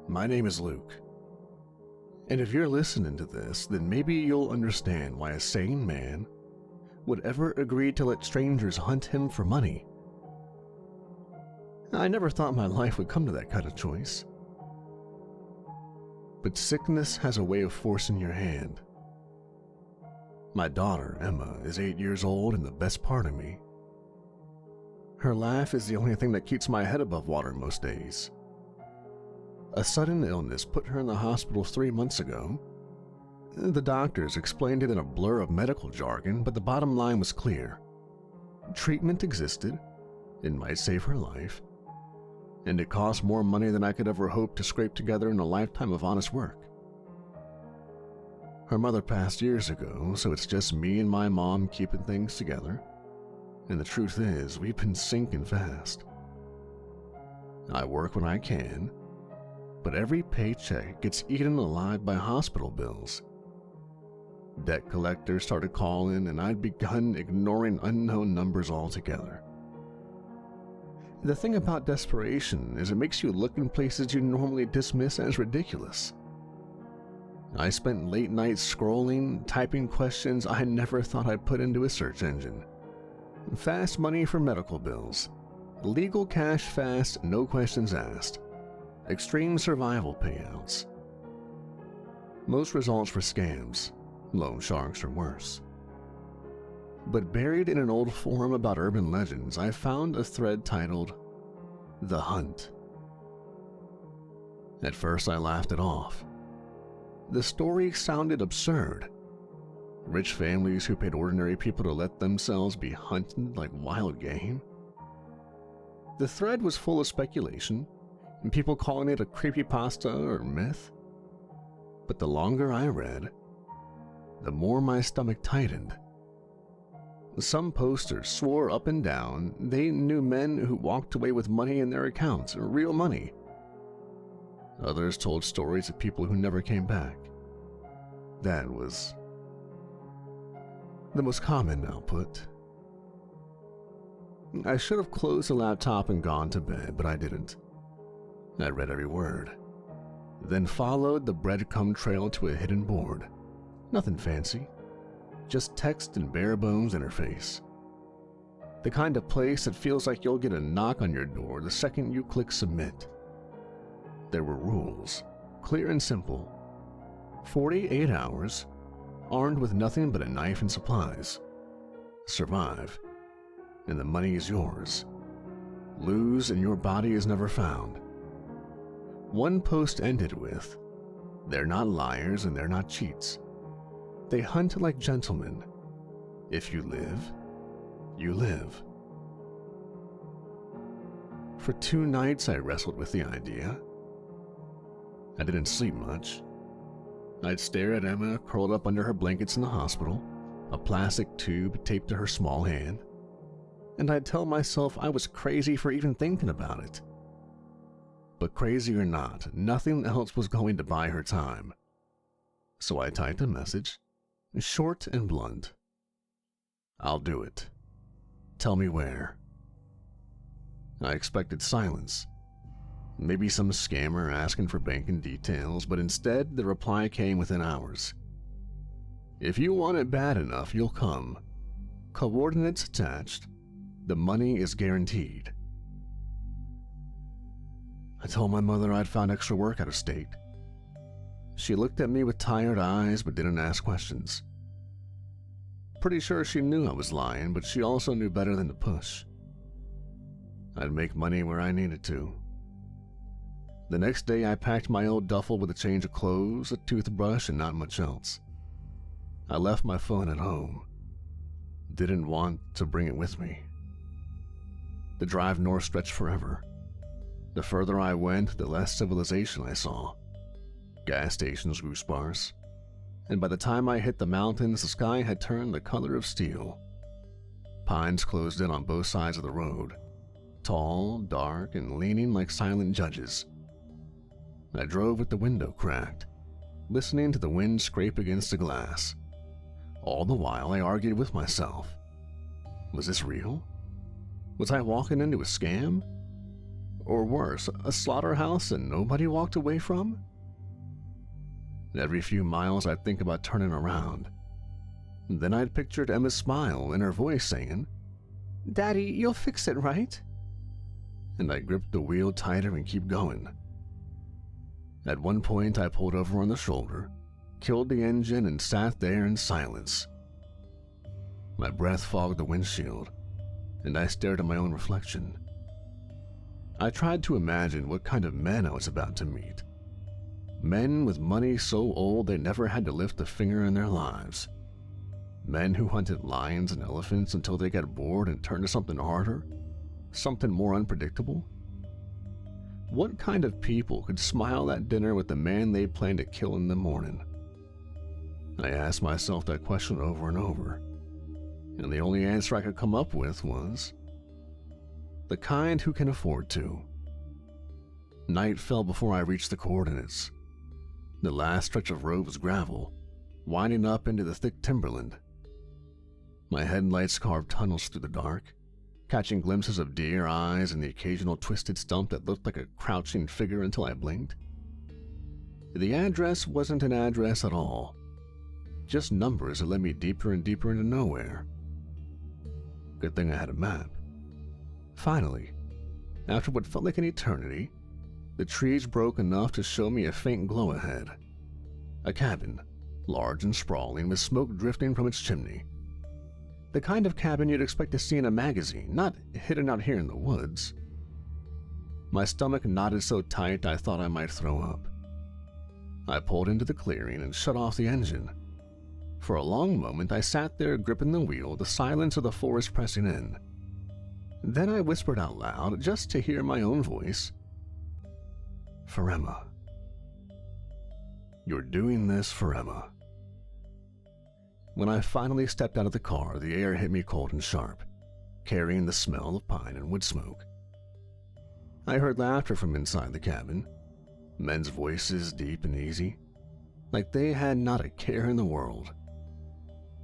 My name is Luke. And if you're listening to this, then maybe you'll understand why a sane man would ever agree to let strangers hunt him for money. I never thought my life would come to that kind of choice. But sickness has a way of forcing your hand. My daughter, Emma, is 8 years old and the best part of me. Her laugh is the only thing that keeps my head above water most days. A sudden illness put her in the hospital 3 months ago. The doctors explained it in a blur of medical jargon, but the bottom line was clear. Treatment existed, it might save her life, and it cost more money than I could ever hope to scrape together in a lifetime of honest work. Her mother passed years ago, so it's just me and my mom keeping things together, and the truth is, we've been sinking fast. I work when I can, but every paycheck gets eaten alive by hospital bills. Debt collectors started calling, and I'd begun ignoring unknown numbers altogether. The thing about desperation is it makes you look in places you normally dismiss as ridiculous. I spent late nights scrolling, typing questions I never thought I'd put into a search engine. Fast money for medical bills. Legal cash fast, no questions asked. Extreme survival payouts. Most results were scams, loan sharks or worse. But buried in an old forum about urban legends, I found a thread titled, The Hunt. At first I laughed it off. The story sounded absurd. Rich families who paid ordinary people to let themselves be hunted like wild game. The thread was full of speculation, and people calling it a creepypasta or myth. But the longer I read, the more my stomach tightened. Some posters swore up and down they knew men who walked away with money in their accounts, real money. Others told stories of people who never came back. That was the most common output. I should have closed the laptop and gone to bed, but I didn't. I read every word, then followed the breadcrumb trail to a hidden board. Nothing fancy, just text and bare bones interface. The kind of place that feels like you'll get a knock on your door the second you click submit. There were rules, clear and simple. 48 hours, armed with nothing but a knife and supplies. Survive, and the money is yours. Lose, and your body is never found. One post ended with, "They're not liars and they're not cheats. They hunt like gentlemen. If you live, you live." For 2 nights I wrestled with the idea. I didn't sleep much. I'd stare at Emma curled up under her blankets in the hospital, a plastic tube taped to her small hand, and I'd tell myself I was crazy for even thinking about it. But crazy or not, nothing else was going to buy her time. So I typed a message, short and blunt. "I'll do it. Tell me where." I expected silence. Maybe some scammer asking for banking details, but instead the reply came within hours. "If you want it bad enough, you'll come. Coordinates attached. The money is guaranteed." I told my mother I'd found extra work out of state. She looked at me with tired eyes but didn't ask questions. Pretty sure she knew I was lying, but she also knew better than to push. I'd make money where I needed to. The next day I packed my old duffel with a change of clothes, a toothbrush, and not much else. I left my phone at home. Didn't want to bring it with me. The drive north stretched forever. The further I went, the less civilization I saw. Gas stations grew sparse, and by the time I hit the mountains, the sky had turned the color of steel. Pines closed in on both sides of the road, tall, dark, and leaning like silent judges. I drove with the window cracked, listening to the wind scrape against the glass. All the while I argued with myself. Was this real? Was I walking into a scam? or worse, a slaughterhouse and nobody walked away from? Every few miles I'd think about turning around. Then I'd pictured Emma's smile and her voice saying, "Daddy, you'll fix it, right?" And I gripped the wheel tighter and keep going. At one point I pulled over on the shoulder, killed the engine, and sat there in silence. My breath fogged the windshield, and I stared at my own reflection. I tried to imagine what kind of men I was about to meet. Men with money so old they never had to lift a finger in their lives. Men who hunted lions and elephants until they got bored and turned to something harder, something more unpredictable. What kind of people could smile at dinner with the man they planned to kill in the morning? I asked myself that question over and over, and the only answer I could come up with was, the kind who can afford to. Night fell before I reached the coordinates. The last stretch of road was gravel, winding up into the thick timberland. My headlights carved tunnels through the dark, catching glimpses of deer eyes and the occasional twisted stump that looked like a crouching figure until I blinked. The address wasn't an address at all, just numbers that led me deeper and deeper into nowhere. Good thing I had a map. Finally, after what felt like an eternity, the trees broke enough to show me a faint glow ahead. A cabin, large and sprawling, with smoke drifting from its chimney. The kind of cabin you'd expect to see in a magazine, not hidden out here in the woods. My stomach knotted so tight I thought I might throw up. I pulled into the clearing and shut off the engine. For a long moment I sat there gripping the wheel, the silence of the forest pressing in. Then I whispered out loud, just to hear my own voice, "For Emma. You're doing this for Emma." When I finally stepped out of the car, the air hit me cold and sharp, carrying the smell of pine and wood smoke. I heard laughter from inside the cabin, men's voices deep and easy, like they had not a care in the world.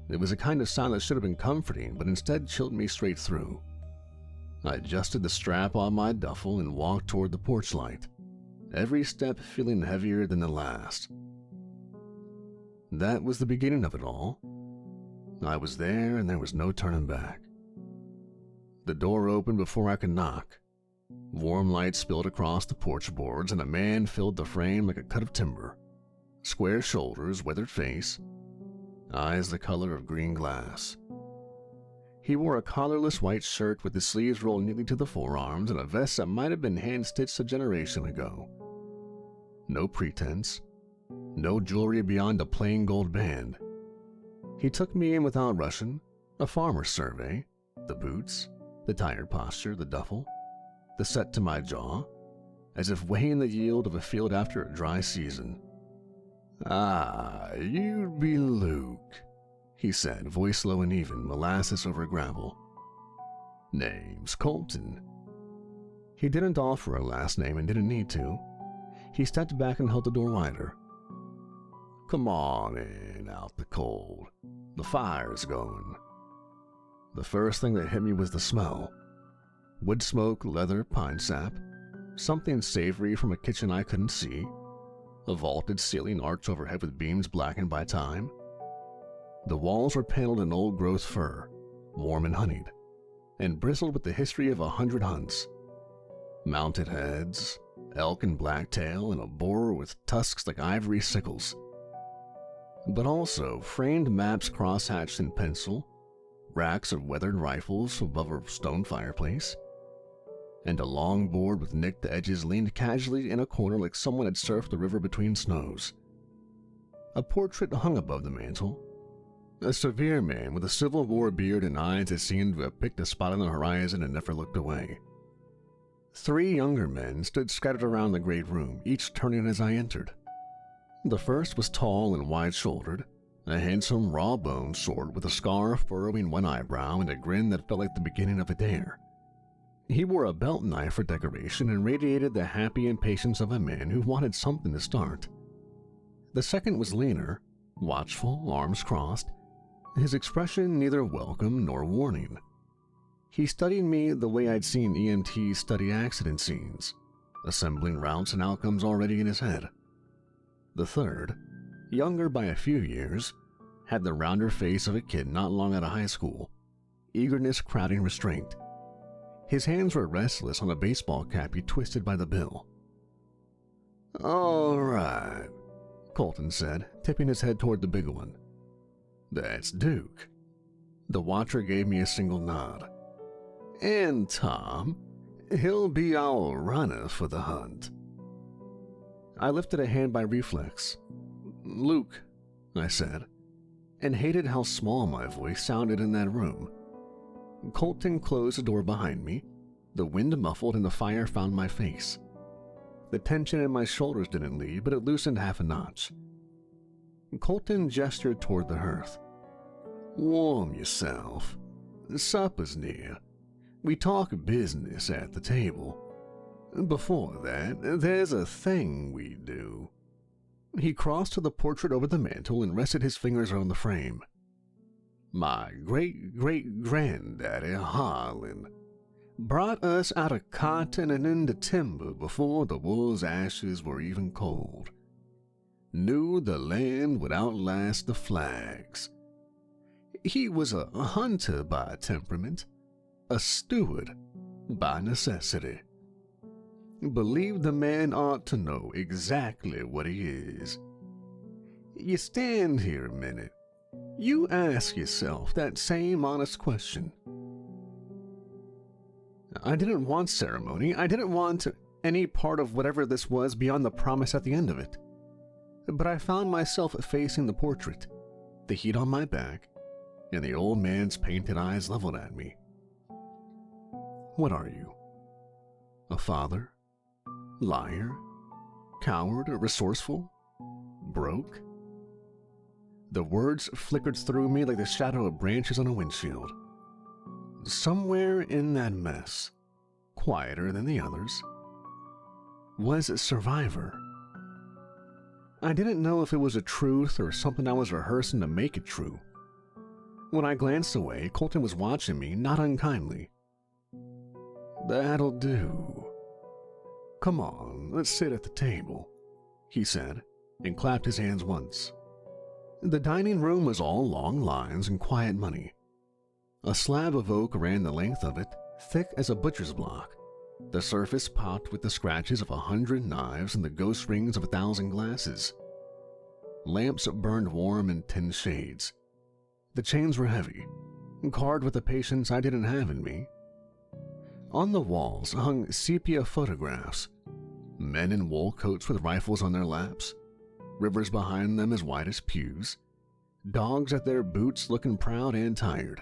It was a kind of sound that should have been comforting, but instead chilled me straight through. I adjusted the strap on my duffel and walked toward the porch light, every step feeling heavier than the last. That was the beginning of it all. I was there and there was no turning back. The door opened before I could knock. Warm light spilled across the porch boards and a man filled the frame like a cut of timber. Square shoulders, weathered face, eyes the color of green glass. He wore a collarless white shirt with the sleeves rolled neatly to the forearms and a vest that might have been hand-stitched a generation ago. No pretense, no jewelry beyond a plain gold band. He took me in without rushing, a farmer's survey, the boots, the tired posture, the duffel, the set to my jaw, as if weighing the yield of a field after a dry season. "Ah, you'd be Luke," he said, voice low and even, molasses over gravel. "Name's Colton." He didn't offer a last name and didn't need to. He stepped back and held the door wider. "Come on in, out the cold. The fire's going." The first thing that hit me was the smell. Wood smoke, leather, pine sap, something savory from a kitchen I couldn't see, a vaulted ceiling arched overhead with beams blackened by time. The walls were paneled in old-growth fir, warm and honeyed, and bristled with the history of 100 hunts. Mounted heads, elk and blacktail, and a boar with tusks like ivory sickles. But also framed maps crosshatched in pencil, racks of weathered rifles above a stone fireplace, and a long board with nicked edges leaned casually in a corner like someone had surfed the river between snows. A portrait hung above the mantel. A severe man with a Civil War beard and eyes that seemed to have picked a spot on the horizon and never looked away. 3 younger men stood scattered around the great room, each turning as I entered. The first was tall and wide-shouldered, a handsome raw-boned sword with a scar furrowing one eyebrow and a grin that felt like the beginning of a dare. He wore a belt knife for decoration and radiated the happy impatience of a man who wanted something to start. The second was leaner, watchful, arms crossed, his expression neither welcome nor warning. He studied me the way I'd seen EMTs study accident scenes, assembling routes and outcomes already in his head. The third, younger by a few years, had the rounder face of a kid not long out of high school, eagerness crowding restraint. His hands were restless on a baseball cap he twisted by the bill. "All right," Colton said, tipping his head toward the big one. "That's Duke." The watcher gave me a single nod. "And Tom, he'll be our runner for the hunt." I lifted a hand by reflex. "Luke," I said, and hated how small my voice sounded in that room. Colton closed the door behind me. The wind muffled and the fire found my face. The tension in my shoulders didn't leave, but it loosened half a notch. Colton gestured toward the hearth. "Warm yourself. Supper's near. We talk business at the table. Before that, there's a thing we do." He crossed to the portrait over the mantel and rested his fingers on the frame. "My great-great-granddaddy Harlan brought us out of cotton and into timber before the wool's ashes were even cold. Knew the land would outlast the flags. He was a hunter by temperament, a steward by necessity. Believed the man ought to know exactly what he is. You stand here a minute. You ask yourself that same honest question." I didn't want ceremony. I didn't want any part of whatever this was beyond the promise at the end of it. But I found myself facing the portrait, the heat on my back, and the old man's painted eyes leveled at me. "What are you? A father? Liar? Coward? Resourceful? Broke?" The words flickered through me like the shadow of branches on a windshield. Somewhere in that mess, quieter than the others, was a survivor. I didn't know if it was a truth or something I was rehearsing to make it true. When I glanced away, Colton was watching me, not unkindly. "That'll do. Come on, let's sit at the table," he said, and clapped his hands once. The dining room was all long lines and quiet money. A slab of oak ran the length of it, thick as a butcher's block, the surface popped with the scratches of 100 knives and the ghost rings of 1,000 glasses. Lamps burned warm in tin shades. The chains were heavy, carved with a patience I didn't have in me. On the walls hung sepia photographs, men in wool coats with rifles on their laps, rivers behind them as wide as pews, dogs at their boots looking proud and tired.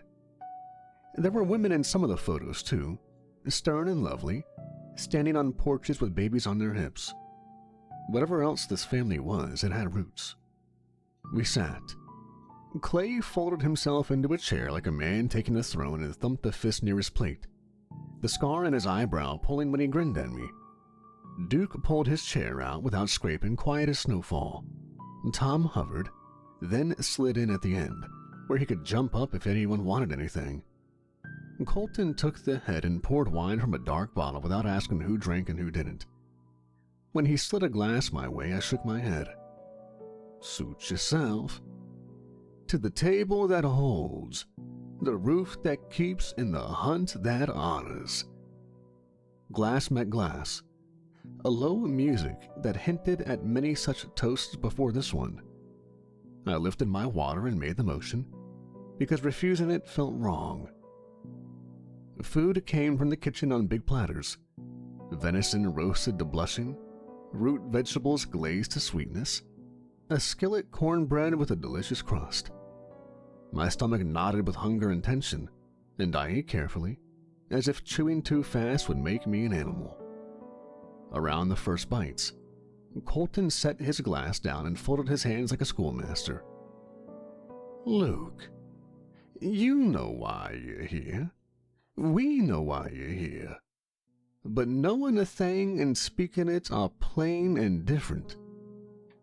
There were women in some of the photos, too, stern and lovely, standing on porches with babies on their hips. Whatever else this family was, it had roots. We sat. Clay folded himself into a chair like a man taking a throne and thumped the fist near his plate, the scar in his eyebrow pulling when he grinned at me. Duke pulled his chair out without scraping, quiet as snowfall. Tom hovered, then slid in at the end, where he could jump up if anyone wanted anything. Colton took the head and poured wine from a dark bottle without asking who drank and who didn't. When he slid a glass my way, I shook my head. "Suit yourself. To the table that holds, the roof that keeps, and the hunt that honors." Glass met glass, a low music that hinted at many such toasts before this one. I lifted my water and made the motion, because refusing it felt wrong. Food came from the kitchen on big platters. Venison roasted to blushing, root vegetables glazed to sweetness, a skillet cornbread with a delicious crust. My stomach nodded with hunger and tension, and I ate carefully, as if chewing too fast would make me an animal. Around the first bites, Colton set his glass down and folded his hands like a schoolmaster. "Luke, you know why you're here. We know why you're here. But knowing a thing and speaking it are plain and different.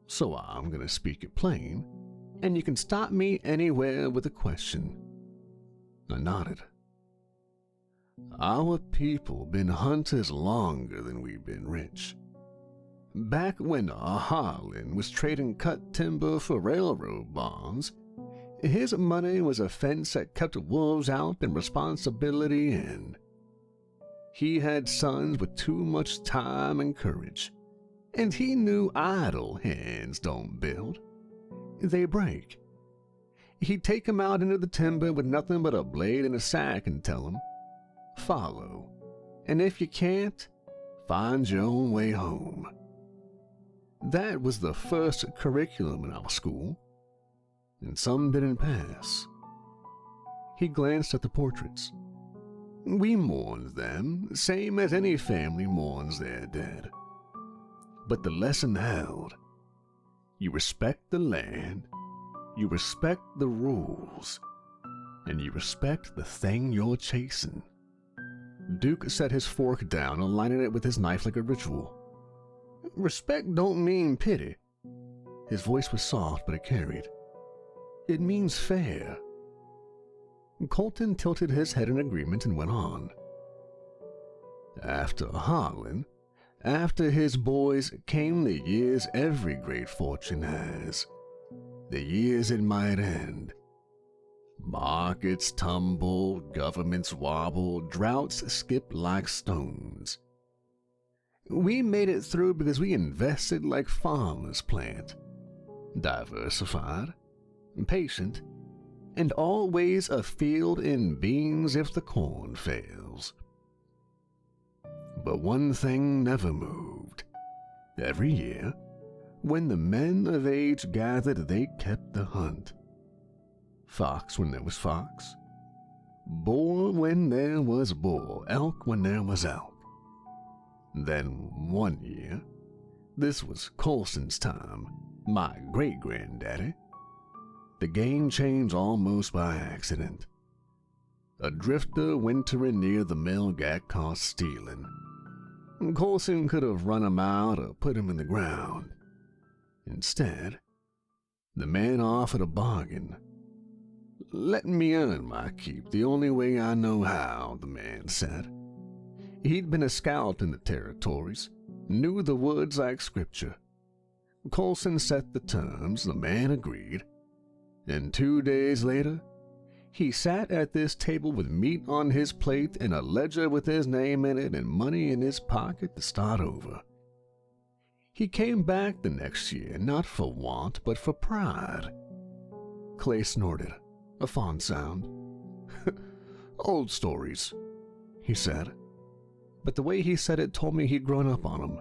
So I'm going to speak it plain, and you can stop me anywhere with a question." I nodded. Our people been hunters longer than we've been rich. Back when Harlan was trading cut timber for railroad bonds, his money was a fence that kept wolves out and responsibility in. He had sons with too much time and courage, and he knew idle hands don't build. They break. He'd take 'em out into the timber with nothing but a blade and a sack and tell 'em, follow, and if you can't, find your own way home. That was the first curriculum in our school, and some didn't pass. He glanced at the portraits. We mourned them, same as any family mourns their dead. But the lesson held. You respect the land, you respect the rules, and you respect the thing you're chasing. Duke set his fork down, aligning it with his knife like a ritual. Respect don't mean pity. His voice was soft, but it carried. It means fair. Colton tilted his head in agreement and went on. After Harlan, after his boys, came the years every great fortune has. The years it might end. Markets tumble, governments wobble, droughts skip like stones. We made it through because we invested like farmers plant. Diversified, patient, and always a field in beans if the corn fails. But one thing never moved. Every year, when the men of age gathered, they kept the hunt. Fox when there was fox, boar when there was boar, elk when there was elk. Then one year, this was Colson's time, my great-granddaddy, the game changed almost by accident. A drifter wintering near the mill got caught stealing. Colson could have run him out or put him in the ground. Instead, the man offered a bargain. Let me earn my keep the only way I know how, the man said. He'd been a scout in the territories, knew the woods like scripture. Colson set the terms, the man agreed, and 2 days later, he sat at this table with meat on his plate and a ledger with his name in it and money in his pocket to start over. He came back the next year, not for want, but for pride. Clay snorted, a fond sound. Old stories, he said. But the way he said it told me he'd grown up on them.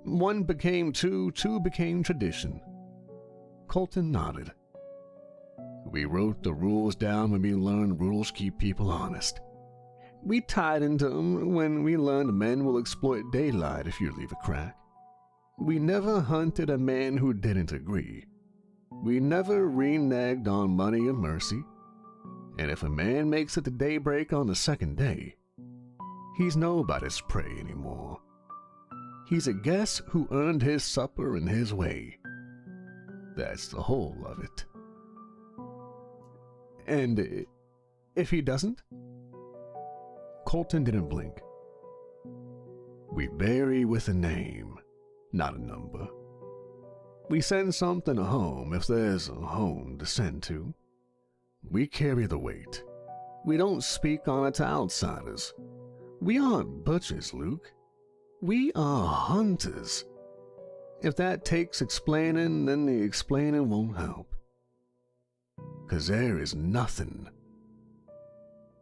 One became two, two became tradition. Colton nodded. We wrote the rules down when we learned rules keep people honest. We tied into them when we learned men will exploit daylight if you leave a crack. We never hunted a man who didn't agree. We never reneged on money or mercy. And if a man makes it to daybreak on the second day, he's nobody's prey anymore. He's a guest who earned his supper in his way. That's the whole of it. And if he doesn't? Colton didn't blink. We bury with a name, not a number. We send something home if there's a home to send to. We carry the weight. We don't speak on it to outsiders. We aren't butchers, Luke. We are hunters. If that takes explaining, then the explaining won't help. 'Cause there is nothing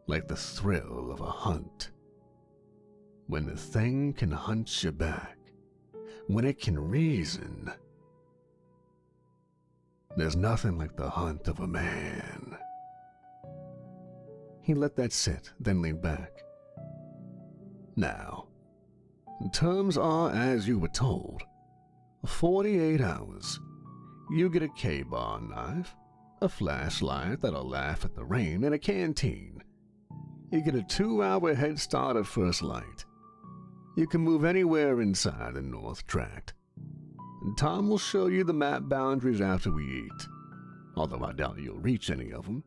like the thrill of a hunt. When the thing can hunt you back, when it can reason. There's nothing like the hunt of a man. He let that sit, then leaned back. Now, terms are as you were told. 48 hours. You get a K-bar knife, a flashlight that'll laugh at the rain, and a canteen. You get a 2-hour head start at first light. You can move anywhere inside the North Tract. Tom will show you the map boundaries after we eat, although I doubt you'll reach any of them.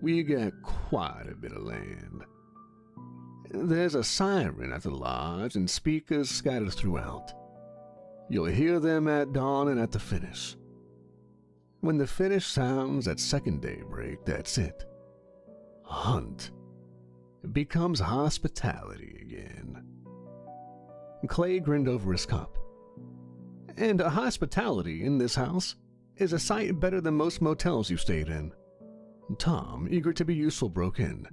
We get quite a bit of land. There's a siren at the lodge and speakers scattered throughout. You'll hear them at dawn and at the finish. When the finish sounds at second daybreak, that's it. Hunt. It becomes hospitality again. Clay grinned over his cup. And hospitality in this house is a sight better than most motels you've stayed in. Tom, eager to be useful, broke in.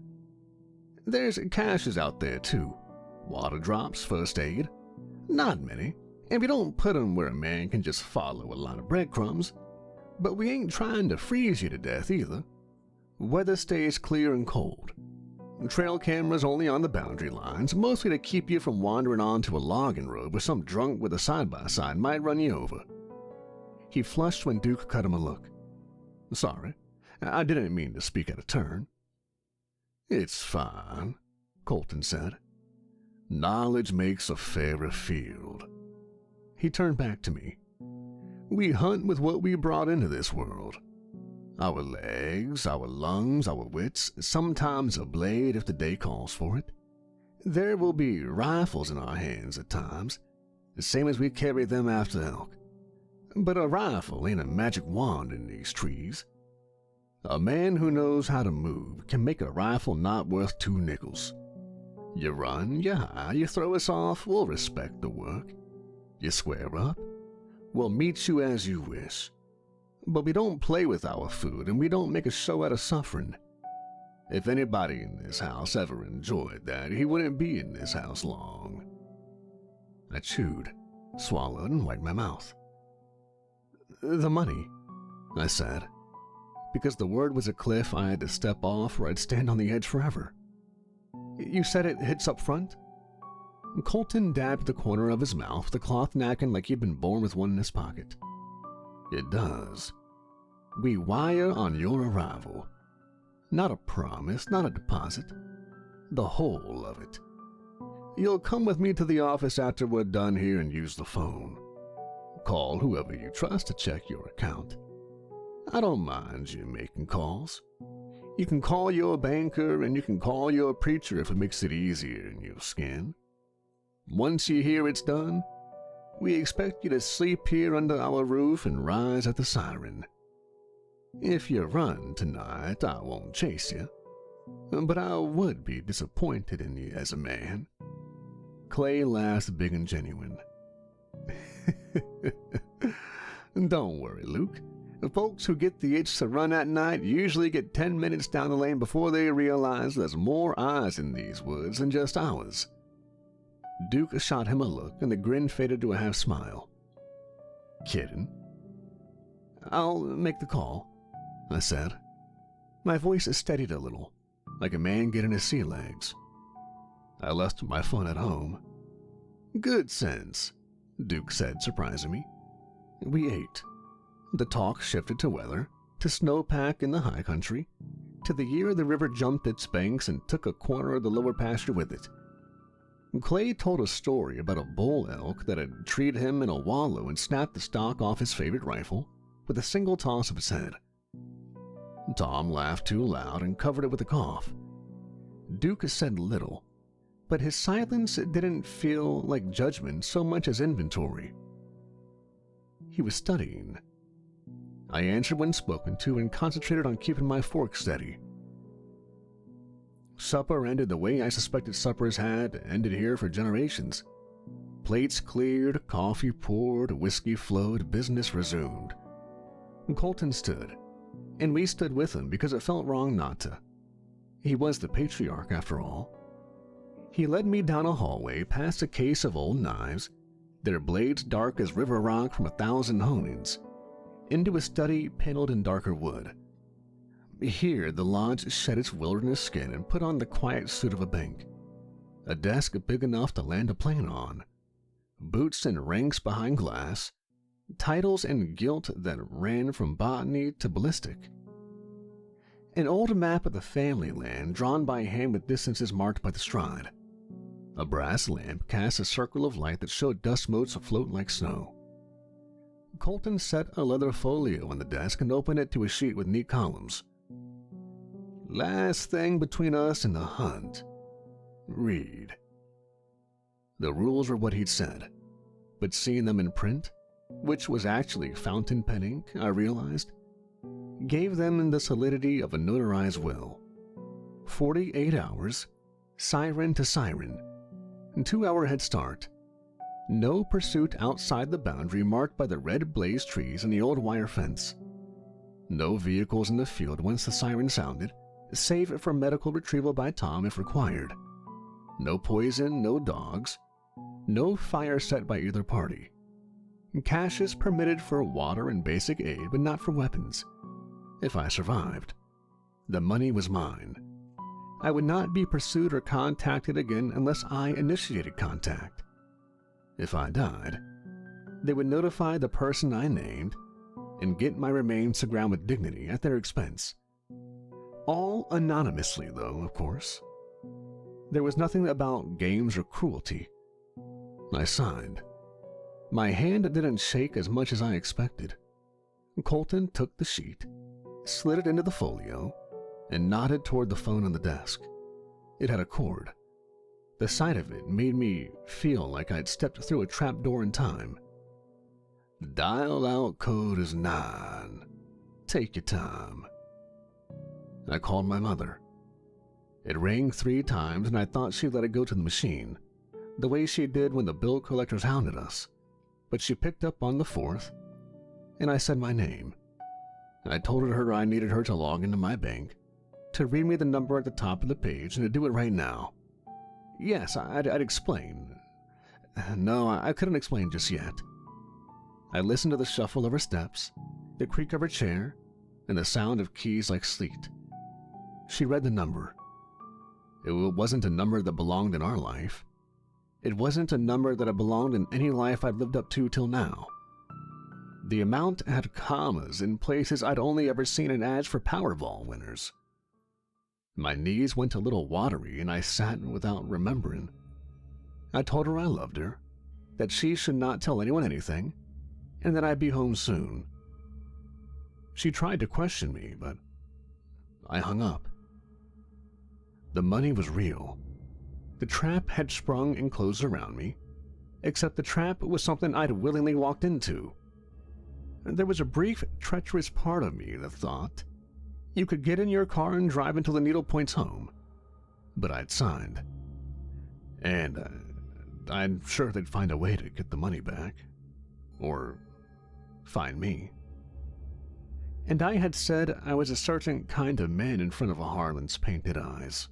There's caches out there, too. Water drops, first aid. Not many, and we don't put 'em where a man can just follow a line of breadcrumbs. But we ain't trying to freeze you to death either. Weather stays clear and cold. Trail cameras only on the boundary lines, mostly to keep you from wandering onto a logging road where some drunk with a side-by-side might run you over. He flushed when Duke cut him a look. Sorry, I didn't mean to speak out of turn. It's fine, Colton said. Knowledge makes a fairer field. He turned back to me. We hunt with what we brought into this world. Our legs, our lungs, our wits, sometimes a blade if the day calls for it. There will be rifles in our hands at times, the same as we carry them after elk. But a rifle ain't a magic wand in these trees. A man who knows how to move can make a rifle not worth 2 nickels. You run, you hide, you throw us off, we'll respect the work. You square up, we'll meet you as you wish. But we don't play with our food, and we don't make a show out of suffering. If anybody in this house ever enjoyed that, he wouldn't be in this house long. I chewed, swallowed, and wiped my mouth. The money, I said, because the word was a cliff I had to step off or I'd stand on the edge forever. You said it hits up front? Colton dabbed the corner of his mouth, the cloth napkin like he'd been born with one in his pocket. It does. We wire on your arrival. Not a promise, not a deposit. The whole of it. You'll come with me to the office after we're done here and use the phone. Call whoever you trust to check your account. I don't mind you making calls. You can call your banker and you can call your preacher if it makes it easier in your skin. Once you hear it's done, we expect you to sleep here under our roof and rise at the siren. If you run tonight, I won't chase you, but I would be disappointed in you as a man. Clay laughed big and genuine. Don't worry, Luke. Folks who get the itch to run at night usually get 10 minutes down the lane before they realize there's more eyes in these woods than just ours. Duke shot him a look, and the grin faded to a half-smile. Kidding? I'll make the call, I said. My voice steadied a little, like a man getting his sea legs. I left my phone at home. Good sense, Duke said, surprising me. We ate. The talk shifted to weather, to snowpack in the high country, to the year the river jumped its banks and took a corner of the lower pasture with it. Clay told a story about a bull elk that had treed him in a wallow and snapped the stock off his favorite rifle with a single toss of his head. Tom laughed too loud and covered it with a cough. Duke said little, but his silence didn't feel like judgment so much as inventory. He was studying. I answered when spoken to and concentrated on keeping my fork steady. Supper ended the way I suspected suppers had ended here for generations. Plates cleared, coffee poured, whiskey flowed, business resumed. Colton stood, and we stood with him because it felt wrong not to. He was the patriarch, after all. He led me down a hallway past a case of old knives, their blades dark as river rock from 1,000 honings, into a study paneled in darker wood. Here, the lodge shed its wilderness skin and put on the quiet suit of a bank. A desk big enough to land a plane on. Boots in ranks behind glass. Titles and gilt that ran from botany to ballistic. An old map of the family land drawn by hand with distances marked by the stride. A brass lamp cast a circle of light that showed dust motes afloat like snow. Colton set a leather folio on the desk and opened it to a sheet with neat columns. Last thing between us and the hunt. read. The rules were what he'd said, but seeing them in print, which was actually fountain pen ink, I realized, gave them the solidity of a notarized will. 48 hours, siren to siren, 2-hour head start, no pursuit outside the boundary marked by the red blaze trees and the old wire fence, no vehicles in the field once the siren sounded, save for medical retrieval by Tom if required, no poison, no dogs, no fire set by either party. Cash is permitted for water and basic aid, but not for weapons. If I survived, the money was mine. I would not be pursued or contacted again unless I initiated contact. If I died, they would notify the person I named and get my remains to ground with dignity at their expense. All anonymously, though, of course. There was nothing about games or cruelty. I signed. My hand didn't shake as much as I expected. Colton took the sheet, slid it into the folio, and nodded toward the phone on the desk. It had a cord. The sight of it made me feel like I'd stepped through a trapdoor in time. The dial-out code is 9. Take your time. I called my mother. It rang 3 times, and I thought she'd let it go to the machine, the way she did when the bill collectors hounded us. But she picked up on the 4th, and I said my name. I told her I needed her to log into my bank, to read me the number at the top of the page, and to do it right now. Yes, I'd explain. No, I couldn't explain just yet. I listened to the shuffle of her steps, the creak of her chair, and the sound of keys like sleet. She read the number. It wasn't a number that belonged in our life. It wasn't a number that had belonged in any life I'd lived up to till now. The amount had commas in places I'd only ever seen in ads for Powerball winners. My knees went a little watery and I sat without remembering. I told her I loved her, that she should not tell anyone anything, and that I'd be home soon. She tried to question me, but I hung up. The money was real. The trap had sprung and closed around me, except the trap was something I'd willingly walked into. There was a brief, treacherous part of me that thought, you could get in your car and drive until the needle points home. But I'd signed. And I'm sure they'd find a way to get the money back. Or find me. And I had said I was a certain kind of man in front of a harlot's painted eyes.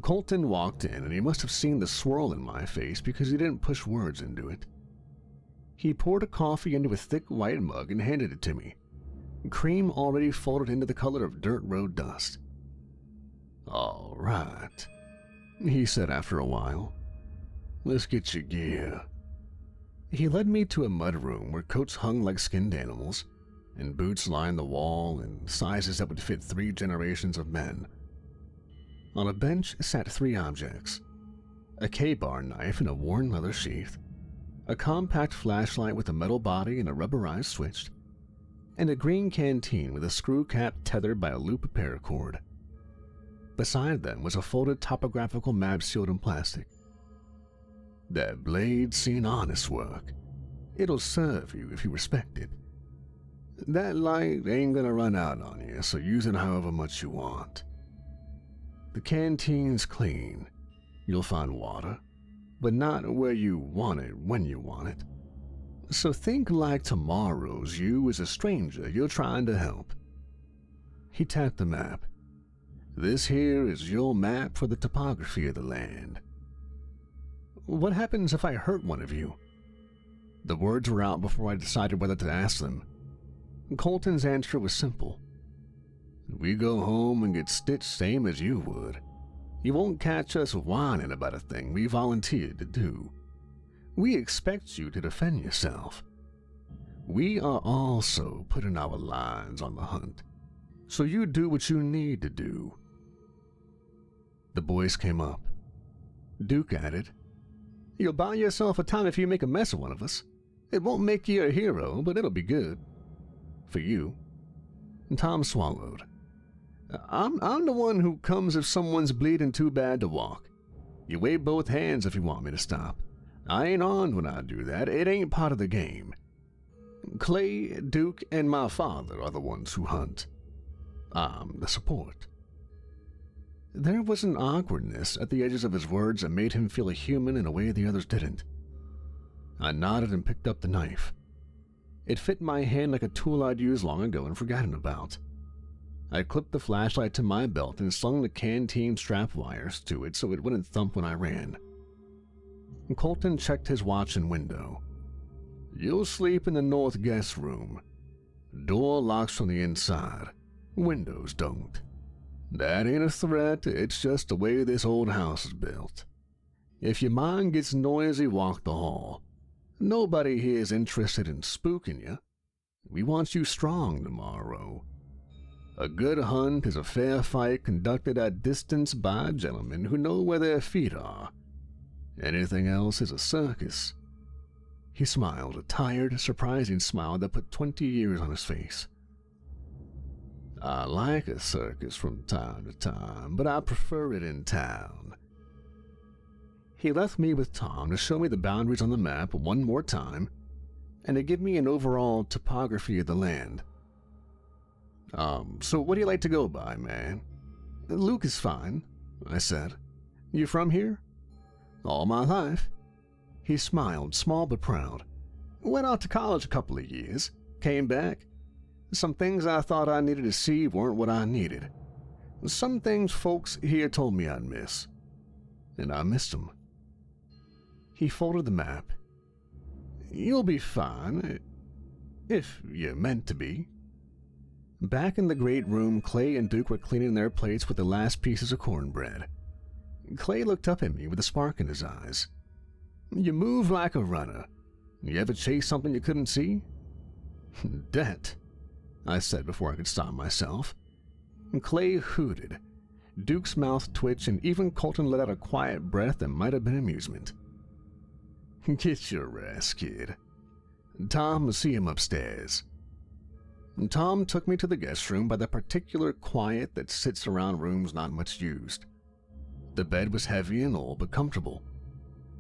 Colton walked in, and he must have seen the swirl in my face because he didn't push words into it. He poured a coffee into a thick white mug and handed it to me, cream already folded into the color of dirt road dust. "All right," he said after a while. "Let's get your gear." He led me to a mudroom where coats hung like skinned animals, and boots lined the wall in sizes that would fit 3 generations of men. On a bench sat 3 objects: a K-bar knife in a worn leather sheath, a compact flashlight with a metal body and a rubberized switch, and a green canteen with a screw cap tethered by a loop paracord. Beside them was a folded topographical map sealed in plastic. "That blade's seen honest work. It'll serve you if you respect it. That light ain't gonna run out on you, so use it however much you want. The canteen's clean. You'll find water, but not where you want it when you want it. So think like tomorrow's you is a stranger you're trying to help." He tapped the map. "This here is your map for the topography of the land." "What happens if I hurt one of you?" The words were out before I decided whether to ask them. Colton's answer was simple. "We go home and get stitched same as you would. You won't catch us whining about a thing we volunteered to do. We expect you to defend yourself. We are also putting our lives on the hunt, so you do what you need to do." The boys came up. Duke added, "You'll buy yourself a time if you make a mess of one of us. It won't make you a hero, but it'll be good. For you." And Tom swallowed. I'm the one who comes if someone's bleeding too bad to walk. You wave both hands if you want me to stop. I ain't armed when I do that. It ain't part of the game. Clay, Duke, and my father are the ones who hunt. I'm the support." There was an awkwardness at the edges of his words that made him feel a human in a way the others didn't. I nodded and picked up the knife. It fit in my hand like a tool I'd used long ago and forgotten about. I clipped the flashlight to my belt and slung the canteen strap wires to it so it wouldn't thump when I ran. Colton checked his watch and window. "You'll sleep in the north guest room. Door locks from the inside. Windows don't. That ain't a threat, it's just the way this old house is built. If your mind gets noisy, walk the hall. Nobody here is interested in spooking you. We want you strong tomorrow. A good hunt is a fair fight conducted at distance by gentlemen who know where their feet are. Anything else is a circus." He smiled, a tired, surprising smile that put 20 years on his face. "I like a circus from time to time, but I prefer it in town." He left me with Tom to show me the boundaries on the map one more time and to give me an overall topography of the land. So what do you like to go by, man?" "Luke is fine," I said. "You from here?" "All my life." He smiled, small but proud. "Went out to college a couple of years. Came back. Some things I thought I needed to see weren't what I needed. Some things folks here told me I'd miss. And I missed them." He folded the map. "You'll be fine. If you're meant to be." Back in the great room, Clay and Duke were cleaning their plates with the last pieces of cornbread. Clay looked up at me with a spark in his eyes. "You move like a runner. You ever chase something you couldn't see?" "Debt," I said before I could stop myself. Clay hooted. Duke's mouth twitched, and even Colton let out a quiet breath that might have been amusement. "Get your rest, kid. Tom, see him upstairs." Tom took me to the guest room by the particular quiet that sits around rooms not much used. The bed was heavy and old but comfortable.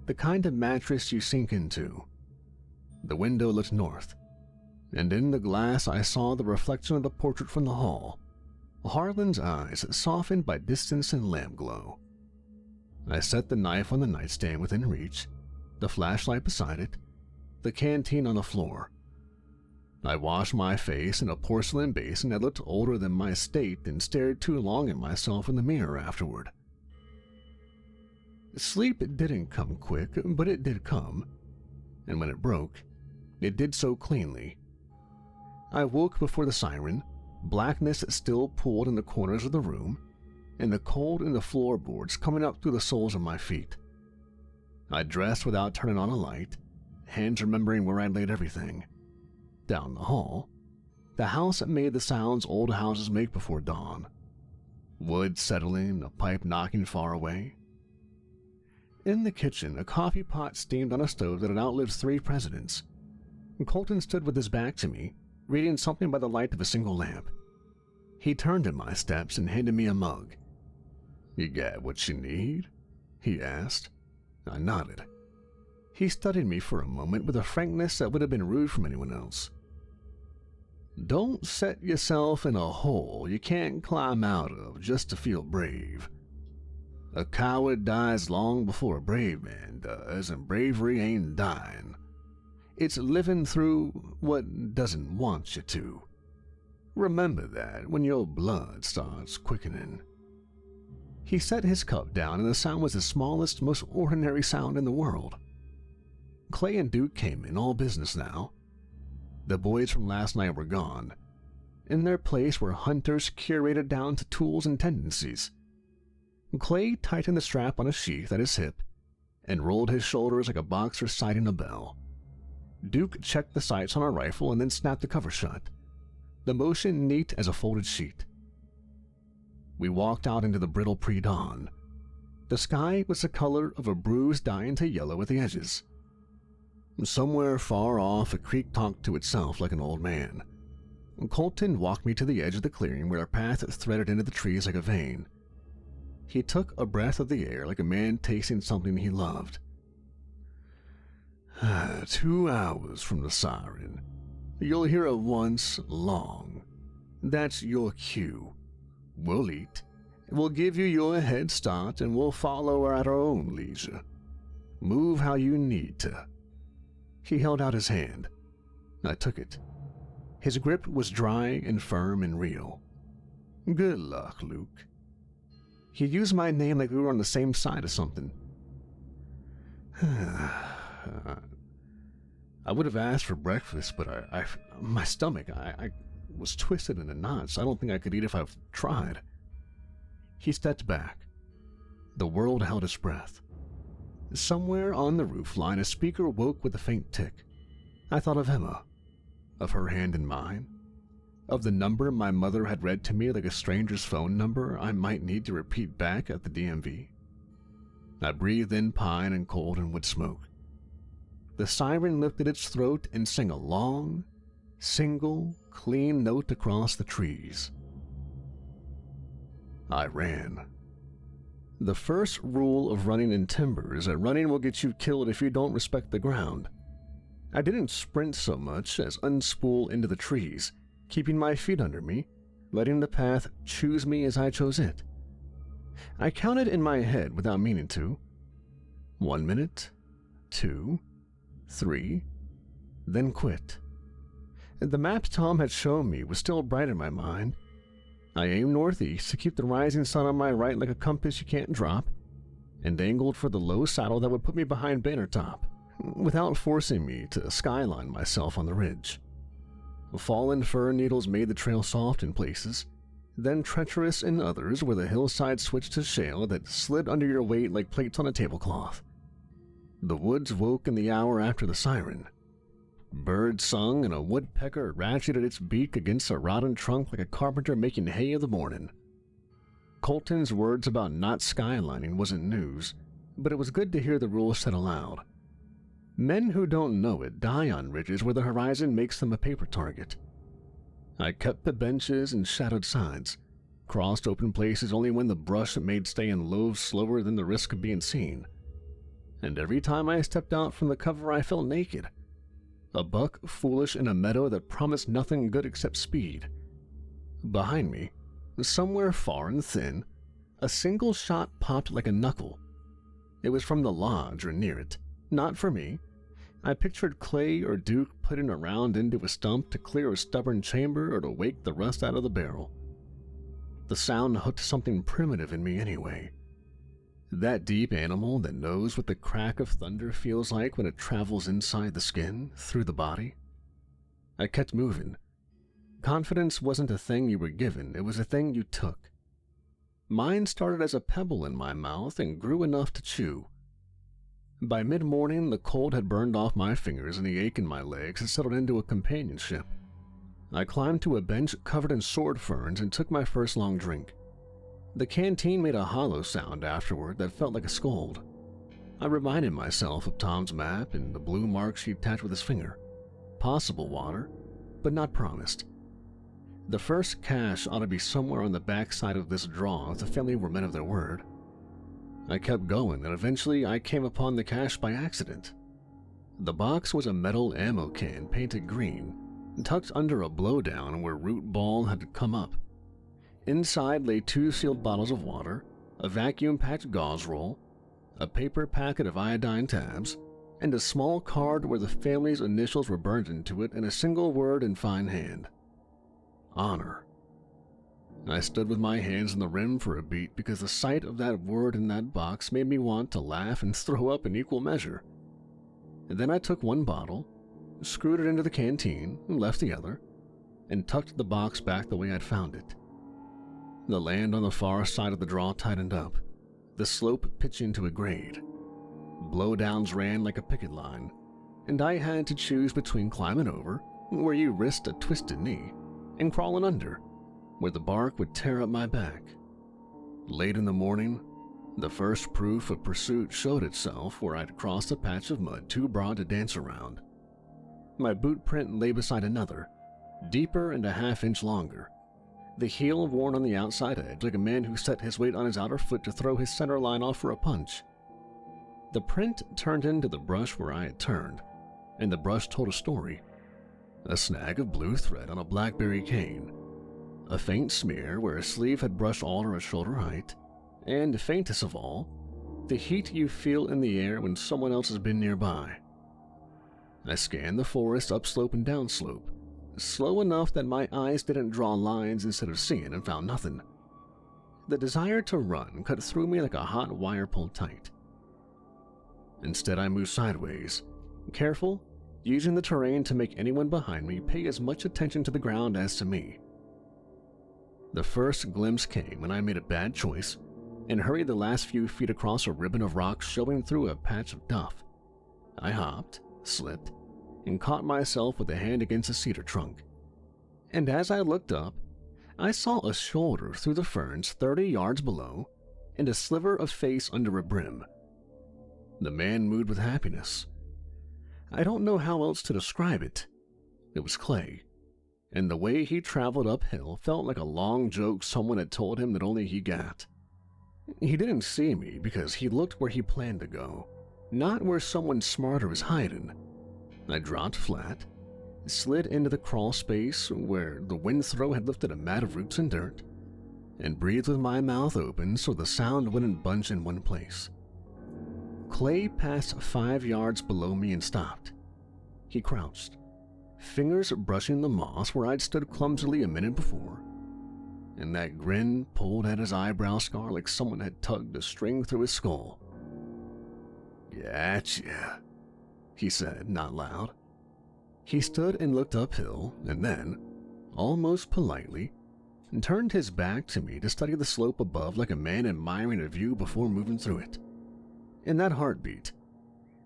The kind of mattress you sink into. The window looked north, and in the glass I saw the reflection of the portrait from the hall, Harlan's eyes softened by distance and lamp glow. I set the knife on the nightstand within reach, the flashlight beside it, the canteen on the floor. I washed my face in a porcelain basin that looked older than my estate and stared too long at myself in the mirror afterward. Sleep didn't come quick, but it did come, and when it broke, it did so cleanly. I woke before the siren, blackness still pooled in the corners of the room, and the cold in the floorboards coming up through the soles of my feet. I dressed without turning on a light, hands remembering where I'd laid everything. Down the hall, the house that made the sounds old houses make before dawn. Wood settling, a pipe knocking far away. In the kitchen, a coffee pot steamed on a stove that had outlived 3 presidents. Colton stood with his back to me, reading something by the light of a single lamp. He turned at my steps and handed me a mug. "You got what you need?" he asked. I nodded. He studied me for a moment with a frankness that would have been rude from anyone else. "Don't set yourself in a hole you can't climb out of just to feel brave. A coward dies long before a brave man does, and bravery ain't dying. It's living through what doesn't want you to. Remember that when your blood starts quickening." He set his cup down, and the sound was the smallest, most ordinary sound in the world. Clay and Duke came in, all business now. The boys from last night were gone. In their place were hunters curated down to tools and tendencies. Clay tightened the strap on a sheath at his hip and rolled his shoulders like a boxer sighting a bell. Duke checked the sights on a rifle and then snapped the cover shut, the motion neat as a folded sheet. We walked out into the brittle pre-dawn. The sky was the color of a bruise dying to yellow at the edges. Somewhere far off, a creek talked to itself like an old man. Colton walked me to the edge of the clearing where our path threaded into the trees like a vein. He took a breath of the air like a man tasting something he loved. 2 hours from the siren. You'll hear it once long. That's your cue. We'll eat. We'll give you your head start and we'll follow at our own leisure. Move how you need to. He held out his hand. I took it. His grip was dry and firm and real. Good luck, Luke. He used my name like we were on the same side of something. I would have asked for breakfast, but my stomach, I was twisted in a knot, so I don't think I could eat if I tried. He stepped back. The world held its breath. Somewhere on the roof line, a speaker woke with a faint tick. I thought of Emma, of her hand in mine, of the number my mother had read to me like a stranger's phone number I might need to repeat back at the DMV. I breathed in pine and cold and wood smoke. The siren lifted its throat and sang a long, single, clean note across the trees. I ran. The first rule of running in timber is that running will get you killed if you don't respect the ground. I didn't sprint so much as unspool into the trees, keeping my feet under me, letting the path choose me as I chose it. I counted in my head without meaning to. 1 minute, 2, 3, then quit. The map Tom had shown me was still bright in my mind. I aimed northeast to keep the rising sun on my right like a compass you can't drop, and angled for the low saddle that would put me behind Bannertop, without forcing me to skyline myself on the ridge. Fallen fir needles made the trail soft in places, then treacherous in others where the hillside switched to shale that slid under your weight like plates on a tablecloth. The woods woke in the hour after the siren. Birds sung and a woodpecker ratcheted its beak against a rotten trunk like a carpenter making hay of the morning. Colton's words about not skylining wasn't news, but it was good to hear the rules said aloud. Men who don't know it die on ridges where the horizon makes them a paper target. I kept the benches and shadowed sides, crossed open places only when the brush made staying low slower than the risk of being seen. And every time I stepped out from the cover I felt naked. A buck foolish in a meadow that promised nothing good except speed. Behind me, somewhere far and thin, a single shot popped like a knuckle. It was from the lodge or near it, not for me. I pictured Clay or Duke putting a round into a stump to clear a stubborn chamber or to wake the rust out of the barrel. The sound hooked something primitive in me anyway. That deep animal that knows what the crack of thunder feels like when it travels inside the skin, through the body. I kept moving. Confidence wasn't a thing you were given, it was a thing you took. Mine started as a pebble in my mouth and grew enough to chew. By mid-morning, the cold had burned off my fingers and the ache in my legs had settled into a companionship. I climbed to a bench covered in sword ferns and took my first long drink. The canteen made a hollow sound afterward that felt like a scold. I reminded myself of Tom's map and the blue marks he tapped with his finger. Possible water, but not promised. The first cache ought to be somewhere on the backside of this draw if the family were men of their word. I kept going and eventually I came upon the cache by accident. The box was a metal ammo can painted green, tucked under a blowdown where root ball had come up. Inside lay 2 sealed bottles of water, a vacuum-packed gauze roll, a paper packet of iodine tabs, and a small card where the family's initials were burned into it in a single word in fine hand. Honor. I stood with my hands on the rim for a beat because the sight of that word in that box made me want to laugh and throw up in equal measure. And then I took 1 bottle, screwed it into the canteen, and left the other, and tucked the box back the way I'd found it. The land on the far side of the draw tightened up, the slope pitching to a grade. Blowdowns ran like a picket line, and I had to choose between climbing over, where you risked a twisted knee, and crawling under, where the bark would tear up my back. Late in the morning, the first proof of pursuit showed itself where I'd crossed a patch of mud too broad to dance around. My boot print lay beside another, deeper and a half-inch longer. the heel worn on the outside edge like a man who set his weight on his outer foot to throw his center line off for a punch. The print turned into the brush where I had turned, and the brush told a story. A snag of blue thread on a blackberry cane, a faint smear where a sleeve had brushed all to a shoulder height, and faintest of all, the heat you feel in the air when someone else has been nearby. I scanned the forest upslope and downslope, slow enough that my eyes didn't draw lines instead of seeing, and found nothing. The desire to run cut through me like a hot wire pulled tight. Instead, I moved sideways, careful, using the terrain to make anyone behind me pay as much attention to the ground as to me. The first glimpse came when I made a bad choice and hurried the last few feet across a ribbon of rock showing through a patch of duff. I hopped, slipped, and caught myself with a hand against a cedar trunk. And as I looked up, I saw a shoulder through the ferns 30 yards below and a sliver of face under a brim. The man moved with happiness. I don't know how else to describe it. It was Clay, and the way he traveled uphill felt like a long joke someone had told him that only he got. He didn't see me because he looked where he planned to go, not where someone smarter is hiding. I dropped flat, slid into the crawl space where the wind throw had lifted a mat of roots and dirt, and breathed with my mouth open so the sound wouldn't bunch in one place. Clay passed 5 yards below me and stopped. He crouched, fingers brushing the moss where I'd stood clumsily a minute before, and that grin pulled at his eyebrow scar like someone had tugged a string through his skull. "Gotcha," he said, not loud. He stood and looked uphill, and then, almost politely, turned his back to me to study the slope above like a man admiring a view before moving through it. In that heartbeat,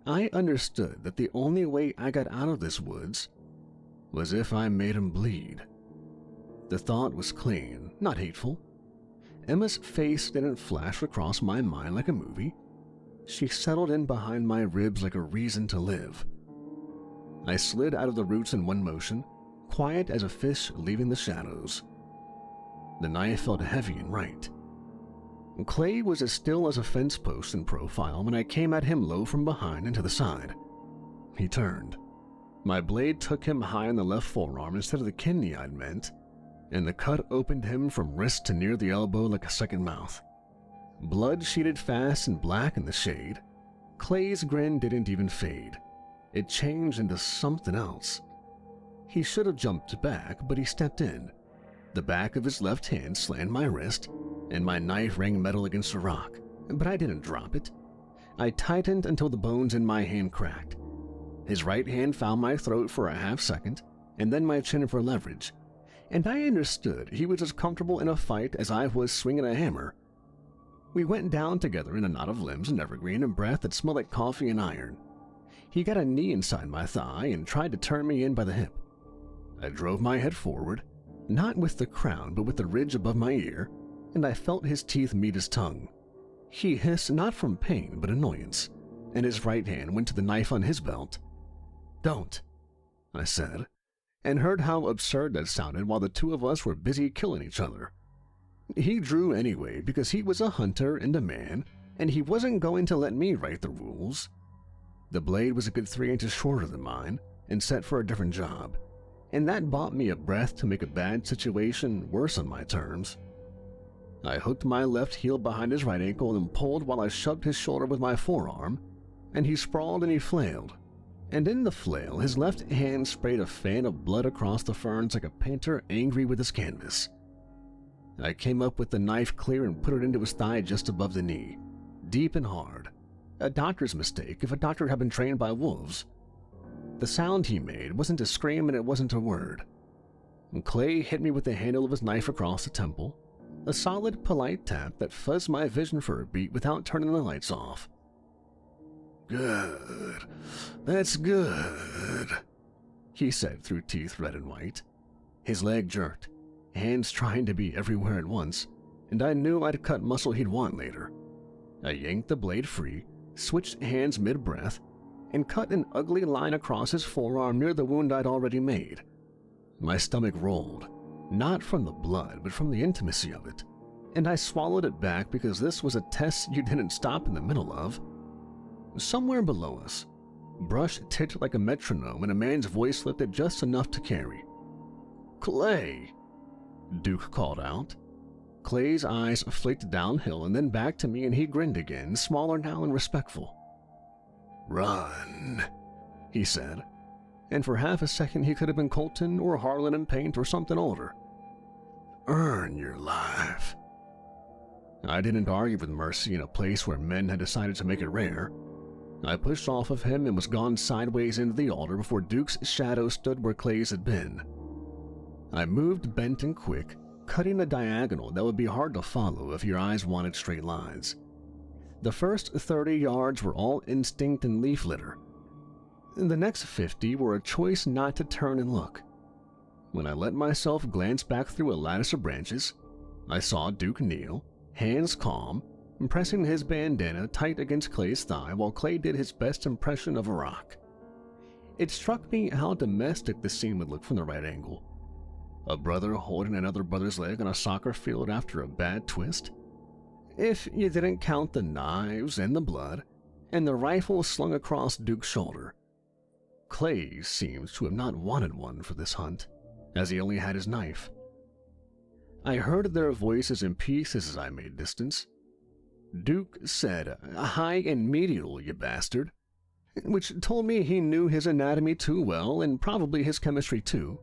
I understood that the only way I got out of this woods was if I made him bleed. The thought was clean, not hateful. Emma's face didn't flash across my mind like a movie. She settled in behind my ribs like a reason to live. I slid out of the roots in one motion, quiet as a fish leaving the shadows. The knife felt heavy and right. Clay was as still as a fence post in profile when I came at him low from behind and to the side. He turned. My blade took him high on the left forearm instead of the kidney I'd meant, and the cut opened him from wrist to near the elbow like a second mouth. Blood sheeted fast and black in the shade. Clay's grin didn't even fade. It changed into something else. He should have jumped back, but he stepped in. The back of his left hand slammed my wrist, and my knife rang metal against a rock, but I didn't drop it. I tightened until the bones in my hand cracked. His right hand found my throat for a half second, and then my chin for leverage, and I understood he was as comfortable in a fight as I was swinging a hammer. We went down together in a knot of limbs and evergreen and breath that smelled like coffee and iron. He got a knee inside my thigh and tried to turn me in by the hip. I drove my head forward, not with the crown but with the ridge above my ear, and I felt his teeth meet his tongue. He hissed not from pain but annoyance, and his right hand went to the knife on his belt. "Don't," I said, and heard how absurd that sounded while the two of us were busy killing each other. He drew anyway because he was a hunter and a man, and he wasn't going to let me write the rules. The blade was a good 3 inches shorter than mine and set for a different job, and that bought me a breath to make a bad situation worse on my terms. I hooked my left heel behind his right ankle and pulled while I shoved his shoulder with my forearm, and he sprawled and he flailed. And in the flail, his left hand sprayed a fan of blood across the ferns like a painter angry with his canvas. I came up with the knife clear and put it into his thigh just above the knee, deep and hard. A doctor's mistake if a doctor had been trained by wolves. The sound he made wasn't a scream and it wasn't a word. And Clay hit me with the handle of his knife across the temple, a solid, polite tap that fuzzed my vision for a beat without turning the lights off. "Good. That's good," he said through teeth red and white. His leg jerked, hands trying to be everywhere at once, and I knew I'd cut muscle he'd want later. I yanked the blade free, switched hands mid-breath, and cut an ugly line across his forearm near the wound I'd already made. My stomach rolled. Not from the blood, but from the intimacy of it. And I swallowed it back because this was a test you didn't stop in the middle of. Somewhere below us, brush ticked like a metronome and a man's voice lifted just enough to carry. "Clay!" Duke called out. Clay's eyes flicked downhill and then back to me, and he grinned again, smaller now and respectful. "Run," he said, and for half a second he could have been Colton or Harlan in paint or something older. "Earn your life." I didn't argue with mercy in a place where men had decided to make it rare. I pushed off of him and was gone sideways into the altar before Duke's shadow stood where Clay's had been. I moved bent and quick, cutting a diagonal that would be hard to follow if your eyes wanted straight lines. The first 30 yards were all instinct and leaf litter. The next 50 were a choice not to turn and look. When I let myself glance back through a lattice of branches, I saw Duke kneel, hands calm, pressing his bandana tight against Clay's thigh while Clay did his best impression of a rock. It struck me how domestic the scene would look from the right angle. A brother holding another brother's leg on a soccer field after a bad twist. If you didn't count the knives and the blood, and the rifle slung across Duke's shoulder. Clay seems to have not wanted one for this hunt, as he only had his knife. I heard their voices in pieces as I made distance. Duke said, "High and medial, you bastard," which told me he knew his anatomy too well, and probably his chemistry too,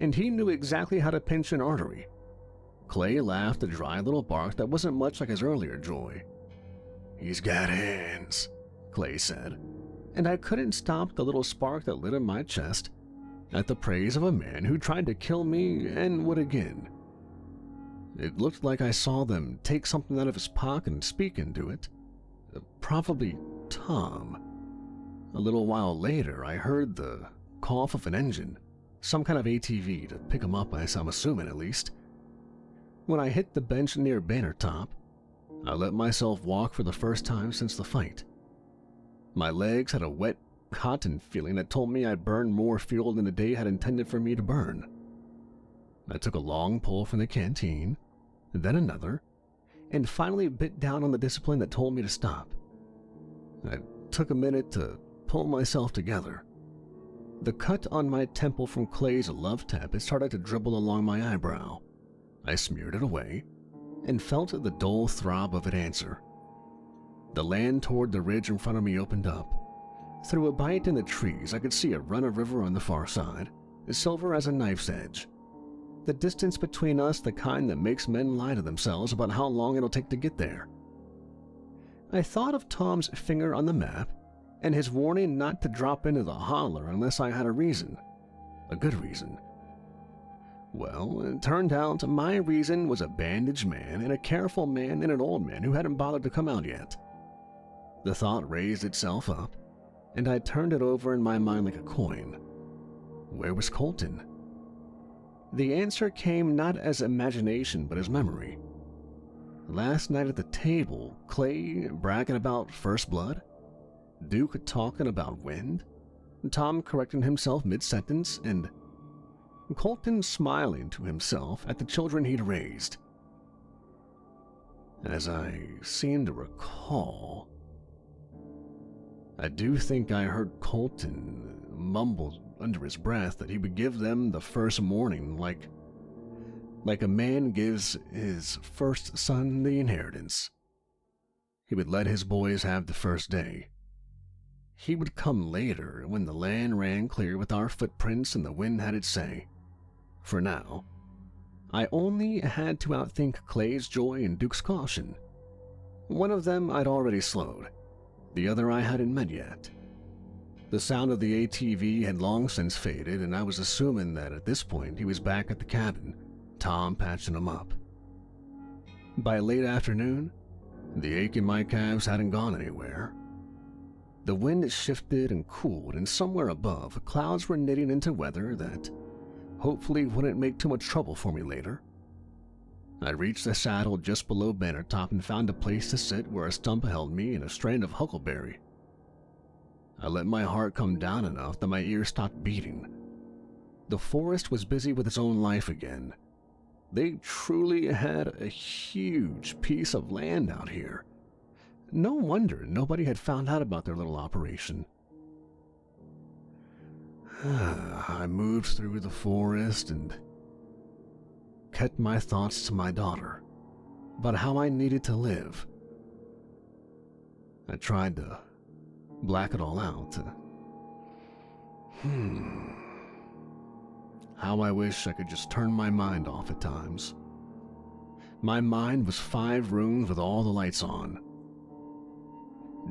and he knew exactly how to pinch an artery. Clay laughed a dry little bark that wasn't much like his earlier joy. "He's got hands," Clay said, and I couldn't stop the little spark that lit in my chest at the praise of a man who tried to kill me and would again. It looked like I saw them take something out of his pocket and speak into it. Probably Tom. A little while later, I heard the cough of an engine, some kind of ATV to pick him up, I'm assuming at least. When I hit the bench near Banner Top, I let myself walk for the first time since the fight. My legs had a wet cotton feeling that told me I'd burned more fuel than the day had intended for me to burn. I took a long pull from the canteen, then another, and finally bit down on the discipline that told me to stop. I took a minute to pull myself together. The cut on my temple from Clay's love tap had started to dribble along my eyebrow. I smeared it away and felt the dull throb of it answer. The land toward the ridge in front of me opened up. Through a bite in the trees, I could see a run of river on the far side, as silver as a knife's edge. The distance between us, the kind that makes men lie to themselves about how long it'll take to get there. I thought of Tom's finger on the map and his warning not to drop into the holler unless I had a reason. A good reason. Well, it turned out my reason was a bandaged man and a careful man and an old man who hadn't bothered to come out yet. The thought raised itself up, and I turned it over in my mind like a coin. Where was Colton? The answer came not as imagination but as memory. Last night at the table, Clay bragging about first blood, Duke talking about wind, Tom correcting himself mid-sentence, and Colton smiling to himself at the children he'd raised. As I seem to recall, I do think I heard Colton mumble under his breath that he would give them the first morning like a man gives his first son the inheritance. He would let his boys have the first day. He would come later when the land ran clear with our footprints and the wind had its say. For now, I only had to outthink Clay's joy and Duke's caution. One of them I'd already slowed. The other I hadn't met yet. The sound of the ATV had long since faded, and I was assuming that at this point he was back at the cabin, Tom patching him up. By late afternoon, the ache in my calves hadn't gone anywhere. The wind shifted and cooled, and somewhere above, clouds were knitting into weather that hopefully wouldn't make too much trouble for me later. I reached the saddle just below Banner Top and found a place to sit where a stump held me and a strand of huckleberry. I let my heart come down enough that my ears stopped beating. The forest was busy with its own life again, They truly had a huge piece of land out here. No wonder nobody had found out about their little operation. I moved through the forest and kept my thoughts to my daughter about how I needed to live. I tried to black it all out. How I wish I could just turn my mind off at times. My mind was 5 rooms with all the lights on.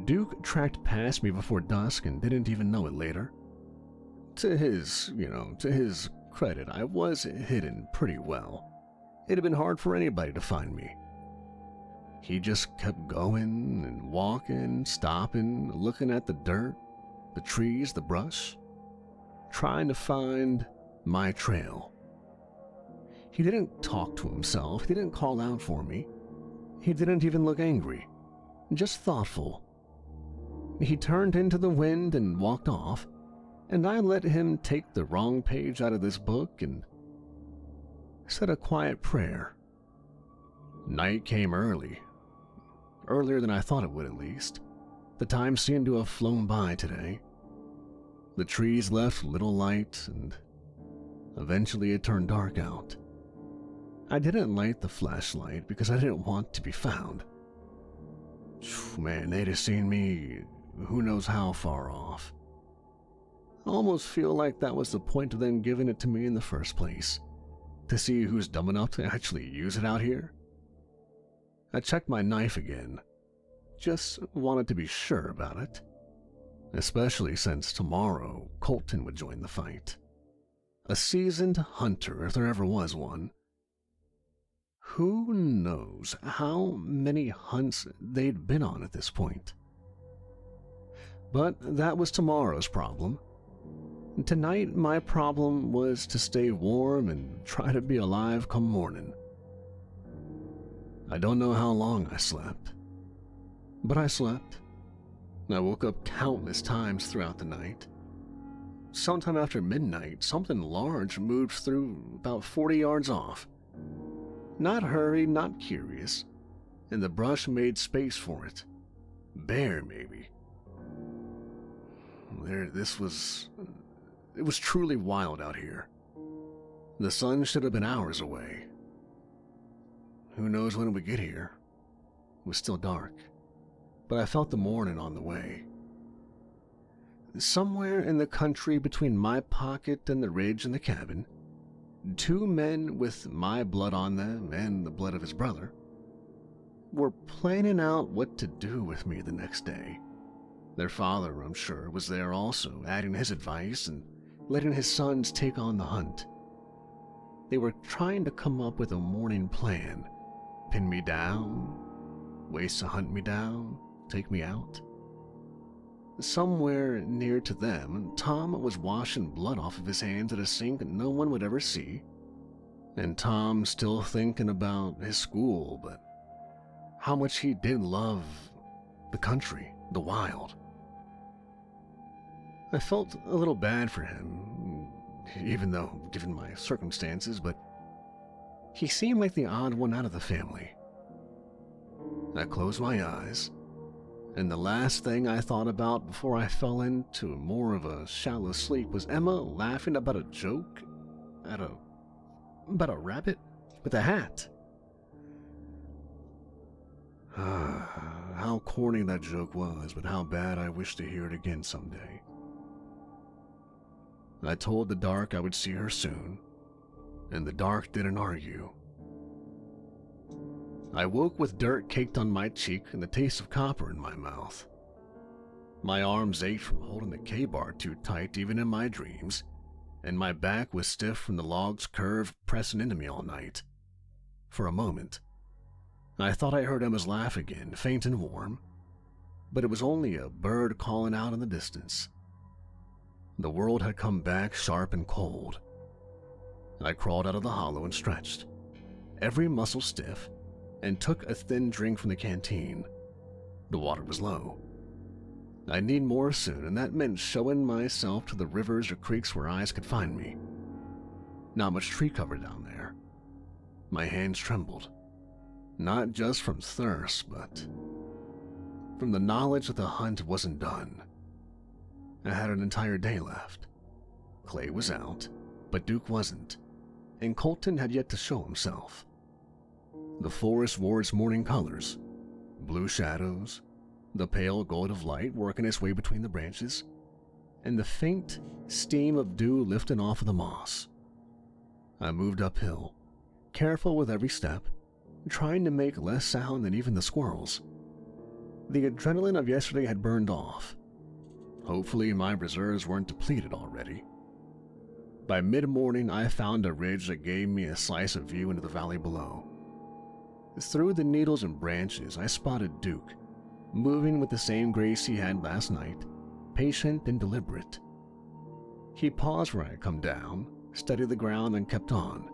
Duke tracked past me before dusk and didn't even know it later. To his credit, I was hidden pretty well. It had been hard for anybody to find me. He just kept going and walking, stopping, looking at the dirt, the trees, the brush, trying to find my trail. He didn't talk to himself. He didn't call out for me. He didn't even look angry, just thoughtful. He turned into the wind and walked off, and I let him take the wrong page out of this book and said a quiet prayer. Night came early. Earlier than I thought it would, at least. The time seemed to have flown by today. The trees left little light, and eventually it turned dark out. I didn't light the flashlight because I didn't want to be found. Man, they'd have seen me who knows how far off. I almost feel like that was the point of them giving it to me in the first place, to see who's dumb enough to actually use it out here. I checked my knife again. Just wanted to be sure about it. Especially since tomorrow Colton would join the fight. A seasoned hunter, if there ever was one. Who knows how many hunts they'd been on at this point. But that was tomorrow's problem. Tonight, my problem was to stay warm and try to be alive come morning. I don't know how long I slept, but I slept. I woke up countless times throughout the night. Sometime after midnight, something large moved through about 40 yards off. Not hurried, not curious, and the brush made space for it. Bear, maybe. It was truly wild out here. The sun should have been hours away. Who knows when it would get here? It was still dark, but I felt the morning on the way. Somewhere in the country between my pocket and the ridge and the cabin, 2 men with my blood on them and the blood of his brother were planning out what to do with me the next day. Their father, I'm sure, was there also, adding his advice and letting his sons take on the hunt. They were trying to come up with a morning plan. Pin me down, ways to hunt me down, take me out. Somewhere near to them, Tom was washing blood off of his hands at a sink that no one would ever see. And Tom still thinking about his school, but how much he did love the country, the wild. I felt a little bad for him, even though, given my circumstances, but he seemed like the odd one out of the family. I closed my eyes, and the last thing I thought about before I fell into more of a shallow sleep was Emma laughing about a joke about a rabbit with a hat. How corny that joke was, but how bad I wish to hear it again someday. I told the dark I would see her soon, and the dark didn't argue. I woke with dirt caked on my cheek and the taste of copper in my mouth. My arms ached from holding the K-bar too tight even in my dreams, and my back was stiff from the log's curve pressing into me all night. For a moment, I thought I heard Emma's laugh again, faint and warm, but it was only a bird calling out in the distance. The world had come back sharp and cold. I crawled out of the hollow and stretched, every muscle stiff, and took a thin drink from the canteen. The water was low. I'd need more soon, and that meant showing myself to the rivers or creeks where eyes could find me. Not much tree cover down there. My hands trembled, not just from thirst, but from the knowledge that the hunt wasn't done. I had an entire day left. Clay was out, but Duke wasn't, and Colton had yet to show himself. The forest wore its morning colors, blue shadows, the pale gold of light working its way between the branches, and the faint steam of dew lifting off of the moss. I moved uphill, careful with every step, trying to make less sound than even the squirrels. The adrenaline of yesterday had burned off. Hopefully my reserves weren't depleted already. By mid-morning, I found a ridge that gave me a slice of view into the valley below. Through the needles and branches, I spotted Duke, moving with the same grace he had last night, patient and deliberate. He paused where I had come down, studied the ground, and kept on.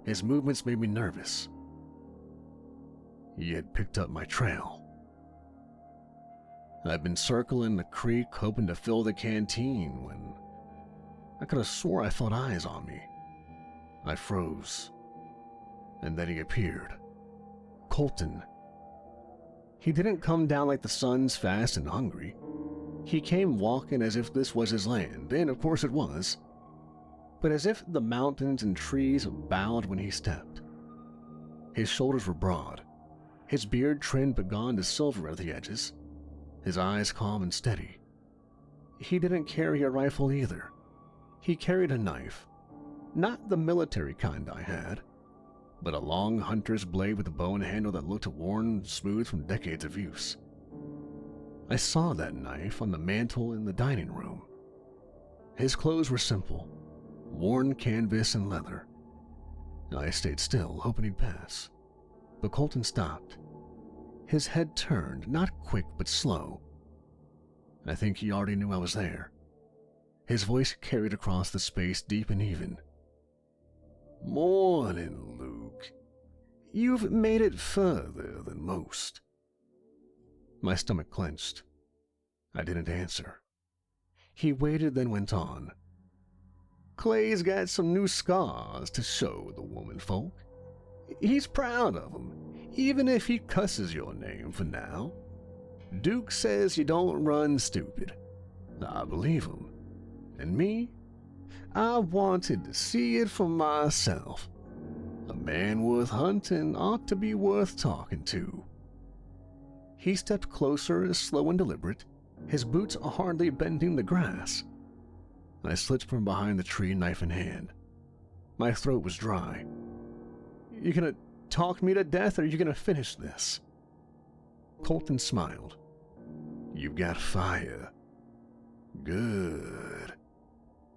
His movements made me nervous. He had picked up my trail. I'd been circling the creek hoping to fill the canteen when I could have swore I felt eyes on me. I froze, and then he appeared. Colton. He didn't come down like the sun's fast and hungry. He came walking as if this was his land, and of course it was, but as if the mountains and trees bowed when he stepped. His shoulders were broad, his beard trimmed but gone to silver at the edges, his eyes calm and steady. He didn't carry a rifle either. He carried a knife, not the military kind I had, but a long hunter's blade with a bone handle that looked worn and smooth from decades of use. I saw that knife on the mantel in the dining room. His clothes were simple, worn canvas and leather. I stayed still, hoping he'd pass, but Colton stopped. His head turned, not quick but slow. I think he already knew I was there. His voice carried across the space deep and even. "Morning, Luke. You've made it further than most." My stomach clenched. I didn't answer. He waited, then went on. "Clay's got some new scars to show the woman folk. He's proud of 'em, even if he cusses your name for now. Duke says you don't run stupid. I believe him. And me? I wanted to see it for myself. A man worth hunting ought to be worth talking to." He stepped closer, slow and deliberate, his boots hardly bending the grass. I slipped from behind the tree, knife in hand. My throat was dry. "You gonna talk me to death, or are you gonna finish this?" Colton smiled. "You've got fire. Good.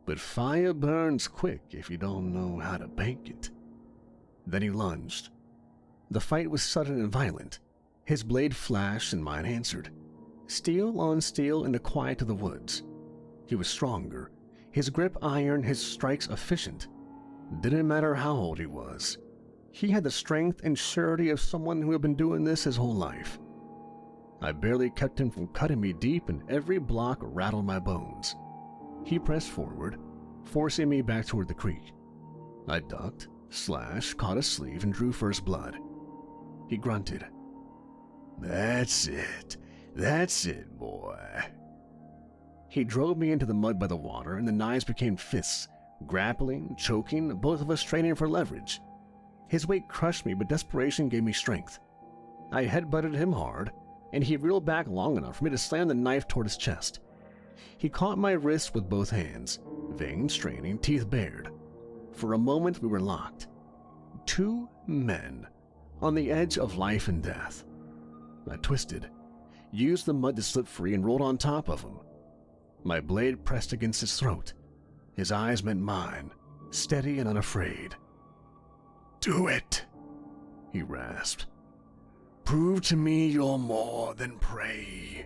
But fire burns quick if you don't know how to bank it." Then he lunged. The fight was sudden and violent. His blade flashed and mine answered. Steel on steel in the quiet of the woods. He was stronger, his grip iron, his strikes efficient. Didn't matter how old he was. He had the strength and surety of someone who had been doing this his whole life. I barely kept him from cutting me deep, and every block rattled my bones. He pressed forward, forcing me back toward the creek. I ducked, slashed, caught a sleeve, and drew first blood. He grunted. That's it, boy." He drove me into the mud by the water, and the knives became fists, grappling, choking, both of us straining for leverage. His weight crushed me, but desperation gave me strength. I headbutted him hard, and he reeled back long enough for me to slam the knife toward his chest. He caught my wrist with both hands, veins straining, teeth bared. For a moment we were locked. Two men, on the edge of life and death. I twisted, used the mud to slip free, and rolled on top of him. My blade pressed against his throat. His eyes met mine, steady and unafraid. "Do it," he rasped. "Prove to me you're more than prey."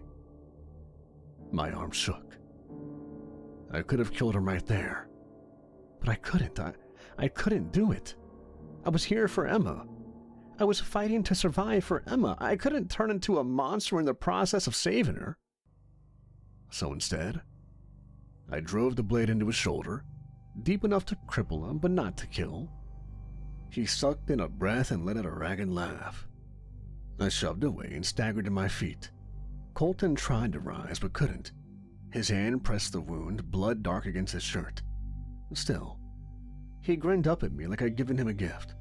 My arm shook. I could have killed him right there, but I couldn't. I couldn't do it. I was here for Emma. I was fighting to survive for Emma. I couldn't turn into a monster in the process of saving her. So instead, I drove the blade into his shoulder, deep enough to cripple him, but not to kill. He sucked in a breath and let out a ragged laugh. I shoved away and staggered to my feet. Colton tried to rise but couldn't. His hand pressed the wound, blood dark against his shirt. Still, he grinned up at me like I'd given him a gift.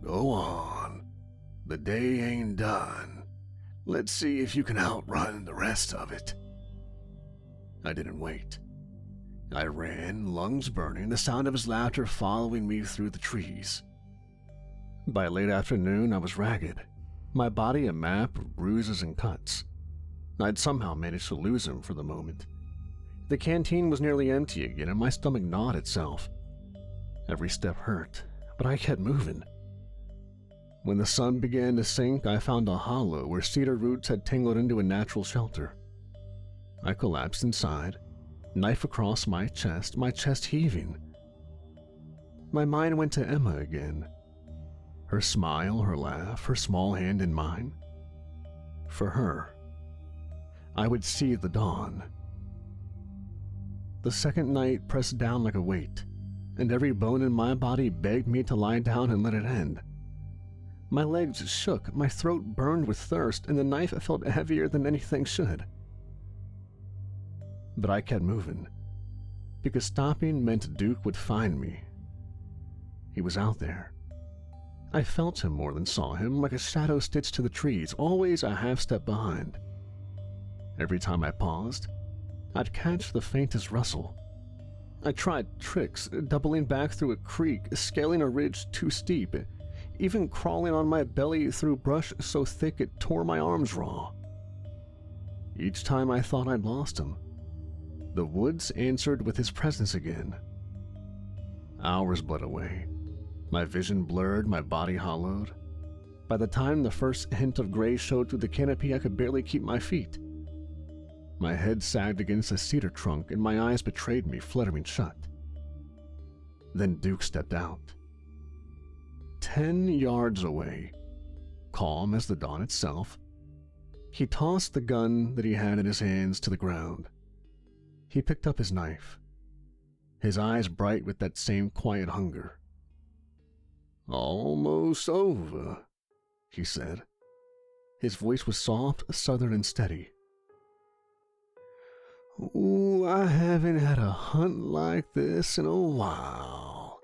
"Go on. The day ain't done. Let's see if you can outrun the rest of it." I didn't wait. I ran, lungs burning, the sound of his laughter following me through the trees. By late afternoon, I was ragged, my body a map of bruises and cuts. I'd somehow managed to lose him for the moment. The canteen was nearly empty again, and my stomach gnawed itself. Every step hurt, but I kept moving. When the sun began to sink, I found a hollow where cedar roots had tangled into a natural shelter. I collapsed inside, knife across my chest heaving. My mind went to Emma again. Her smile, her laugh, her small hand in mine. For her, I would see the dawn. The second night pressed down like a weight, and every bone in my body begged me to lie down and let it end. My legs shook, my throat burned with thirst, and the knife felt heavier than anything should. But I kept moving, because stopping meant Duke would find me. He was out there. I felt him more than saw him, like a shadow stitched to the trees, always a half step behind. Every time I paused, I'd catch the faintest rustle. I tried tricks, doubling back through a creek, scaling a ridge too steep, even crawling on my belly through brush so thick it tore my arms raw. Each time I thought I'd lost him, the woods answered with his presence again. Hours bled away. My vision blurred, my body hollowed. By the time the first hint of gray showed through the canopy, I could barely keep my feet. My head sagged against a cedar trunk, and my eyes betrayed me, fluttering shut. Then Duke stepped out. 10 yards away, calm as the dawn itself, he tossed the gun that he had in his hands to the ground. He picked up his knife, his eyes bright with that same quiet hunger. "Almost over," he said. His voice was soft, southern, and steady. "Ooh, I haven't had a hunt like this in a while."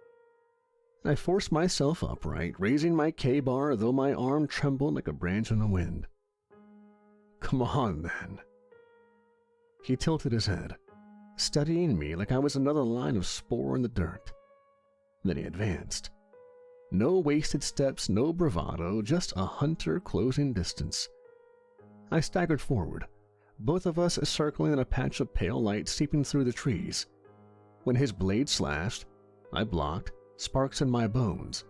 I forced myself upright, raising my K-bar, though my arm trembled like a branch in the wind. "Come on, then." He tilted his head, studying me like I was another line of spore in the dirt. Then he advanced. No wasted steps, no bravado, just a hunter closing distance. I staggered forward, both of us circling in a patch of pale light seeping through the trees. When his blade slashed, I blocked, sparks in my bones.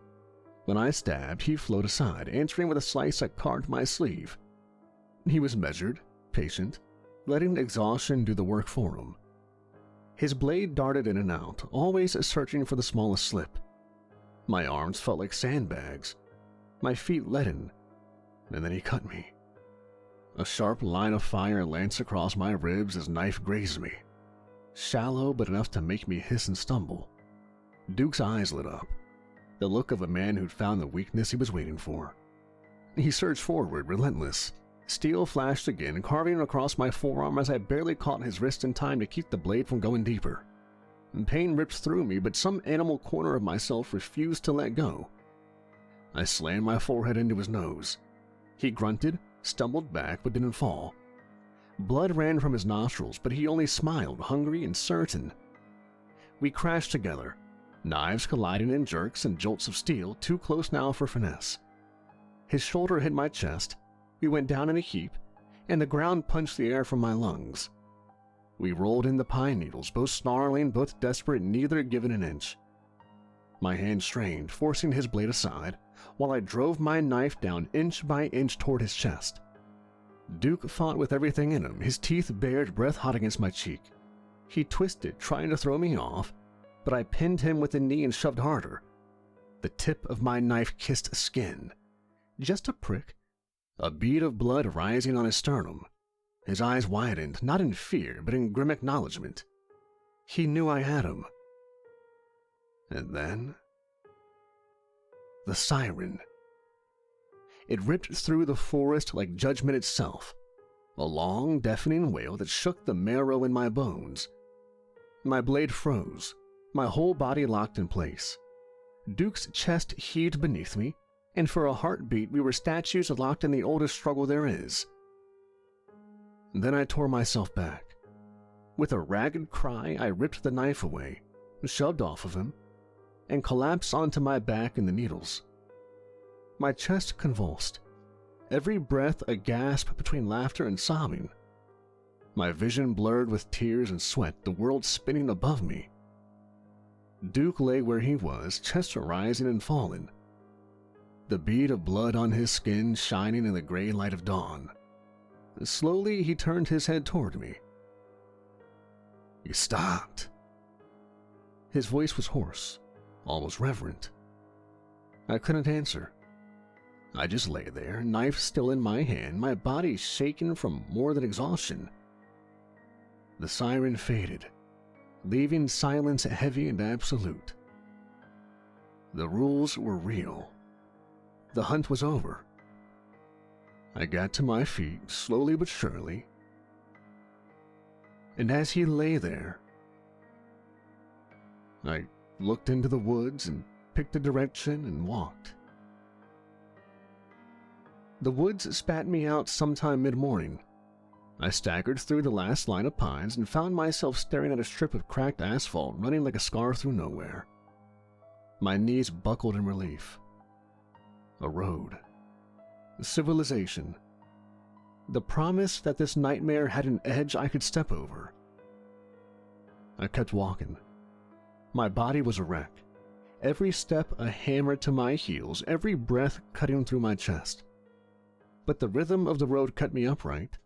When I stabbed, he flowed aside, answering with a slice that carved my sleeve. He was measured, patient, letting exhaustion do the work for him. His blade darted in and out, always searching for the smallest slip. My arms felt like sandbags, my feet leaden, and then he cut me. A sharp line of fire lanced across my ribs as knife grazed me, shallow but enough to make me hiss and stumble. Duke's eyes lit up, the look of a man who'd found the weakness he was waiting for. He surged forward, relentless. Steel flashed again, carving across my forearm as I barely caught his wrist in time to keep the blade from going deeper. Pain ripped through me, but some animal corner of myself refused to let go. I slammed my forehead into his nose. He grunted, stumbled back, but didn't fall. Blood ran from his nostrils, but he only smiled, hungry and certain. We crashed together, knives colliding in jerks and jolts of steel, too close now for finesse. His shoulder hit my chest, we went down in a heap, and the ground punched the air from my lungs. We rolled in the pine needles, both snarling, both desperate, neither given an inch. My hand strained, forcing his blade aside, while I drove my knife down inch by inch toward his chest. Duke fought with everything in him, his teeth bared, breath hot against my cheek. He twisted, trying to throw me off, but I pinned him with a knee and shoved harder. The tip of my knife kissed skin. Just a prick, a bead of blood rising on his sternum. His eyes widened, not in fear, but in grim acknowledgement. He knew I had him. And then, The siren. It ripped through the forest like judgment itself, a long, deafening wail that shook the marrow in my bones. My blade froze, my whole body locked in place. Duke's chest heaved beneath me, and for a heartbeat we were statues locked in the oldest struggle there is. Then I tore myself back. With a ragged cry, I ripped the knife away, shoved off of him, and collapsed onto my back in the needles. My chest convulsed, every breath a gasp between laughter and sobbing. My vision blurred with tears and sweat, the world spinning above me. Duke lay where he was, chest rising and falling, the bead of blood on his skin shining in the gray light of dawn. Slowly, he turned his head toward me. "You stopped." His voice was hoarse, almost reverent. I couldn't answer. I just lay there, knife still in my hand, my body shaken from more than exhaustion. The siren faded, leaving silence heavy and absolute. The rules were real. The hunt was over. I got to my feet, slowly but surely, and as he lay there, I looked into the woods and picked a direction and walked. The woods spat me out sometime mid-morning. I staggered through the last line of pines and found myself staring at a strip of cracked asphalt running like a scar through nowhere. My knees buckled in relief. A road. Civilization. The promise that this nightmare had an edge I could step over. I kept walking. My body was a wreck. Every step a hammer to my heels, every breath cutting through my chest. But the rhythm of the road cut me upright.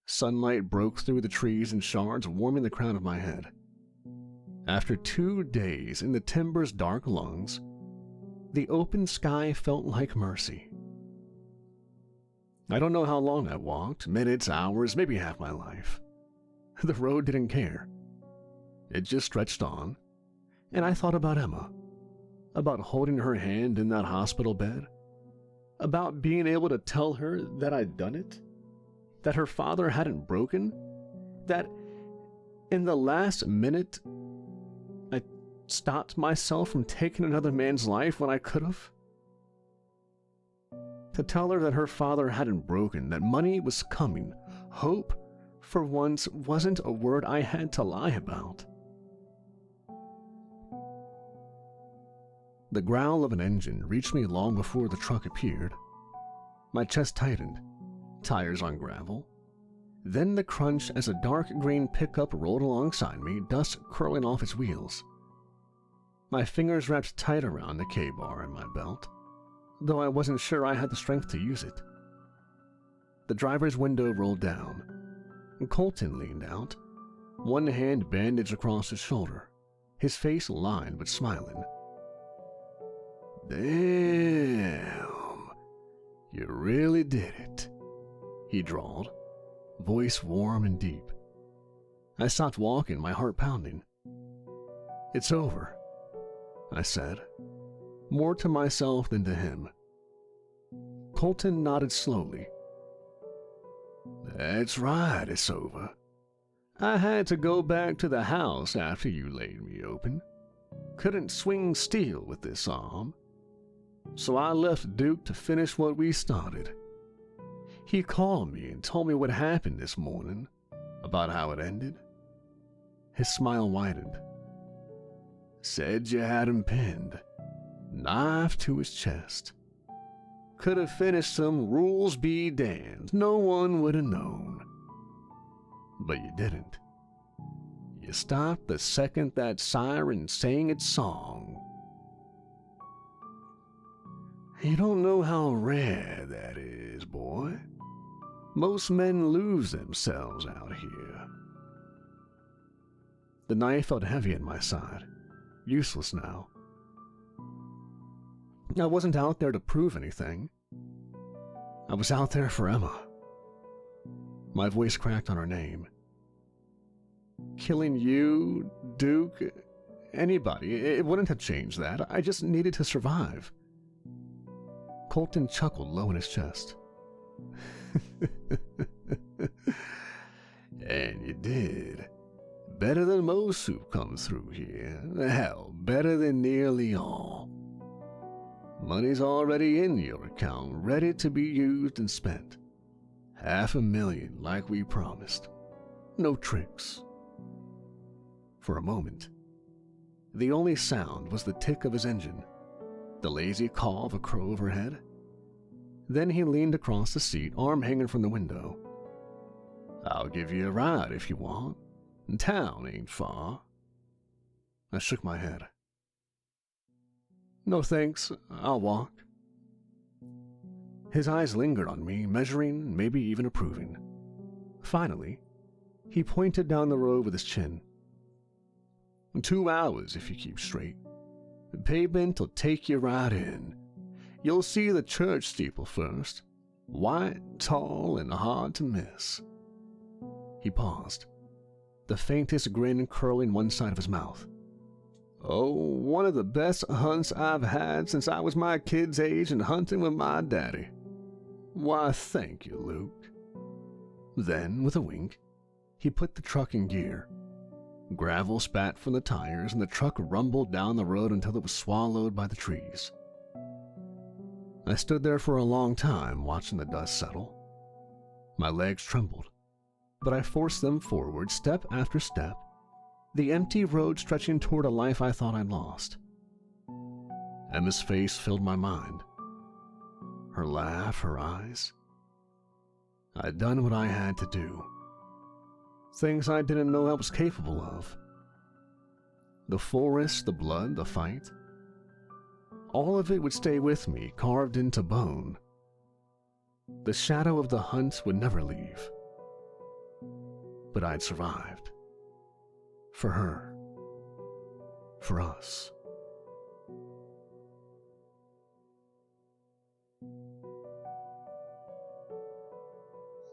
Sunlight broke through the trees in shards, warming the crown of my head. After 2 days in the timber's dark lungs, the open sky felt like mercy. I don't know how long I walked, minutes, hours, maybe half my life. The road didn't care. It just stretched on, and I thought about Emma, about holding her hand in that hospital bed, about being able to tell her that I'd done it, that her father hadn't broken, that in the last minute I stopped myself from taking another man's life when I could have. To tell her that her father hadn't broken, that money was coming, hope, for once, wasn't a word I had to lie about. The growl of an engine reached me long before the truck appeared. My chest tightened, tires on gravel. Then the crunch as a dark green pickup rolled alongside me, dust curling off its wheels. My fingers wrapped tight around the K-bar in my belt, though I wasn't sure I had the strength to use it. The driver's window rolled down. Colton leaned out, one hand bandaged across his shoulder, his face lined but smiling. "Damn, you really did it," he drawled, voice warm and deep. I stopped walking, my heart pounding. "It's over," I said, more to myself than to him. Colton nodded slowly. "That's right, it's over. I had to go back to the house after you laid me open. Couldn't swing steel with this arm. So I left Duke to finish what we started. He called me and told me what happened this morning, about how it ended." His smile widened. "Said you had him pinned, knife to his chest. Could have finished him, rules be damned, no one would have known. But you didn't. You stopped the second that siren sang its song. You don't know how rare that is, boy. Most men lose themselves out here." The knife felt heavy at my side, useless now. I wasn't out there to prove anything. I was out there for Emma. My voice cracked on her name. Killing you, Duke, anybody, it wouldn't have changed that. I just needed to survive. Colton chuckled low in his chest. And you did. Better than most who've come through here. Hell, better than nearly all. Money's already in your account, ready to be used and spent. $500,000 like we promised. No tricks. For a moment, the only sound was the tick of his engine, the lazy caw of a crow overhead. Then he leaned across the seat, arm hanging from the window. I'll give you a ride if you want. Town ain't far. I shook my head. No thanks, I'll walk. His eyes lingered on me, measuring, maybe even approving. Finally, he pointed down the road with his chin. 2 hours if you keep straight. The pavement'll take you right in. You'll see the church steeple first. White, tall, and hard to miss. He paused, the faintest grin curling one side of his mouth. Oh, one of the best hunts I've had since I was my kid's age and hunting with my daddy. Why, thank you, Luke. Then, with a wink, he put the truck in gear. Gravel spat from the tires, and the truck rumbled down the road until it was swallowed by the trees. I stood there for a long time, watching the dust settle. My legs trembled, but I forced them forward, step after step, the empty road stretching toward a life I thought I'd lost. Emma's face filled my mind. Her laugh, her eyes. I'd done what I had to do. Things I didn't know I was capable of. The forest, the blood, the fight. All of it would stay with me, carved into bone. The shadow of the hunt would never leave. But I'd survived. For her. For us.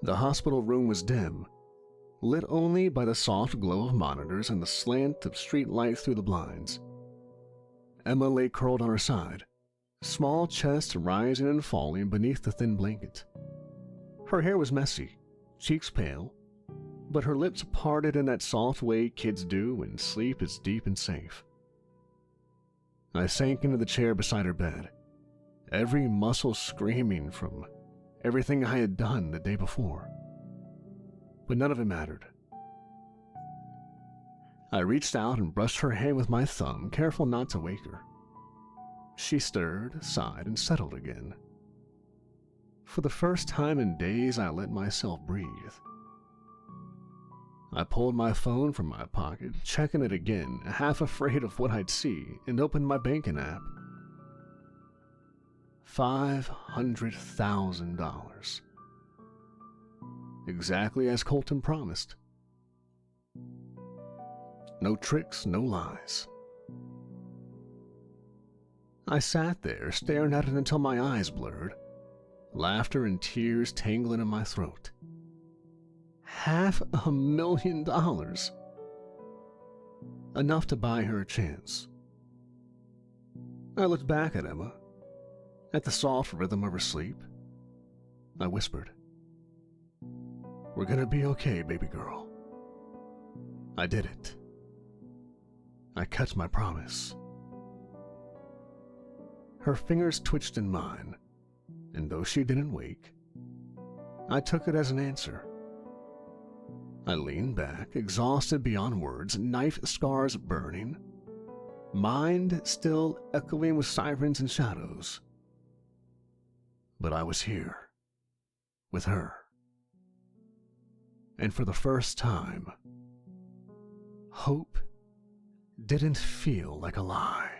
The hospital room was dim, lit only by the soft glow of monitors and the slant of street light through the blinds. Emma lay curled on her side, small chest rising and falling beneath the thin blanket. Her hair was messy, cheeks pale, but her lips parted in that soft way kids do when sleep is deep and safe. I sank into the chair beside her bed, every muscle screaming from everything I had done the day before. But none of it mattered. I reached out and brushed her hand with my thumb, careful not to wake her. She stirred, sighed, and settled again. For the first time in days, I let myself breathe. I pulled my phone from my pocket, checking it again, half afraid of what I'd see, and opened my banking app. $500,000. Exactly as Colton promised. No tricks, no lies. I sat there, staring at it until my eyes blurred, laughter and tears tangling in my throat. $500,000. Enough to buy her a chance. I looked back at Emma, at the soft rhythm of her sleep. I whispered, "We're gonna be okay, baby girl." I did it. I kept my promise. Her fingers twitched in mine, and though she didn't wake, I took it as an answer. I leaned back, exhausted beyond words, knife scars burning, mind still echoing with sirens and shadows. But I was here, with her. And for the first time, hope didn't feel like a lie.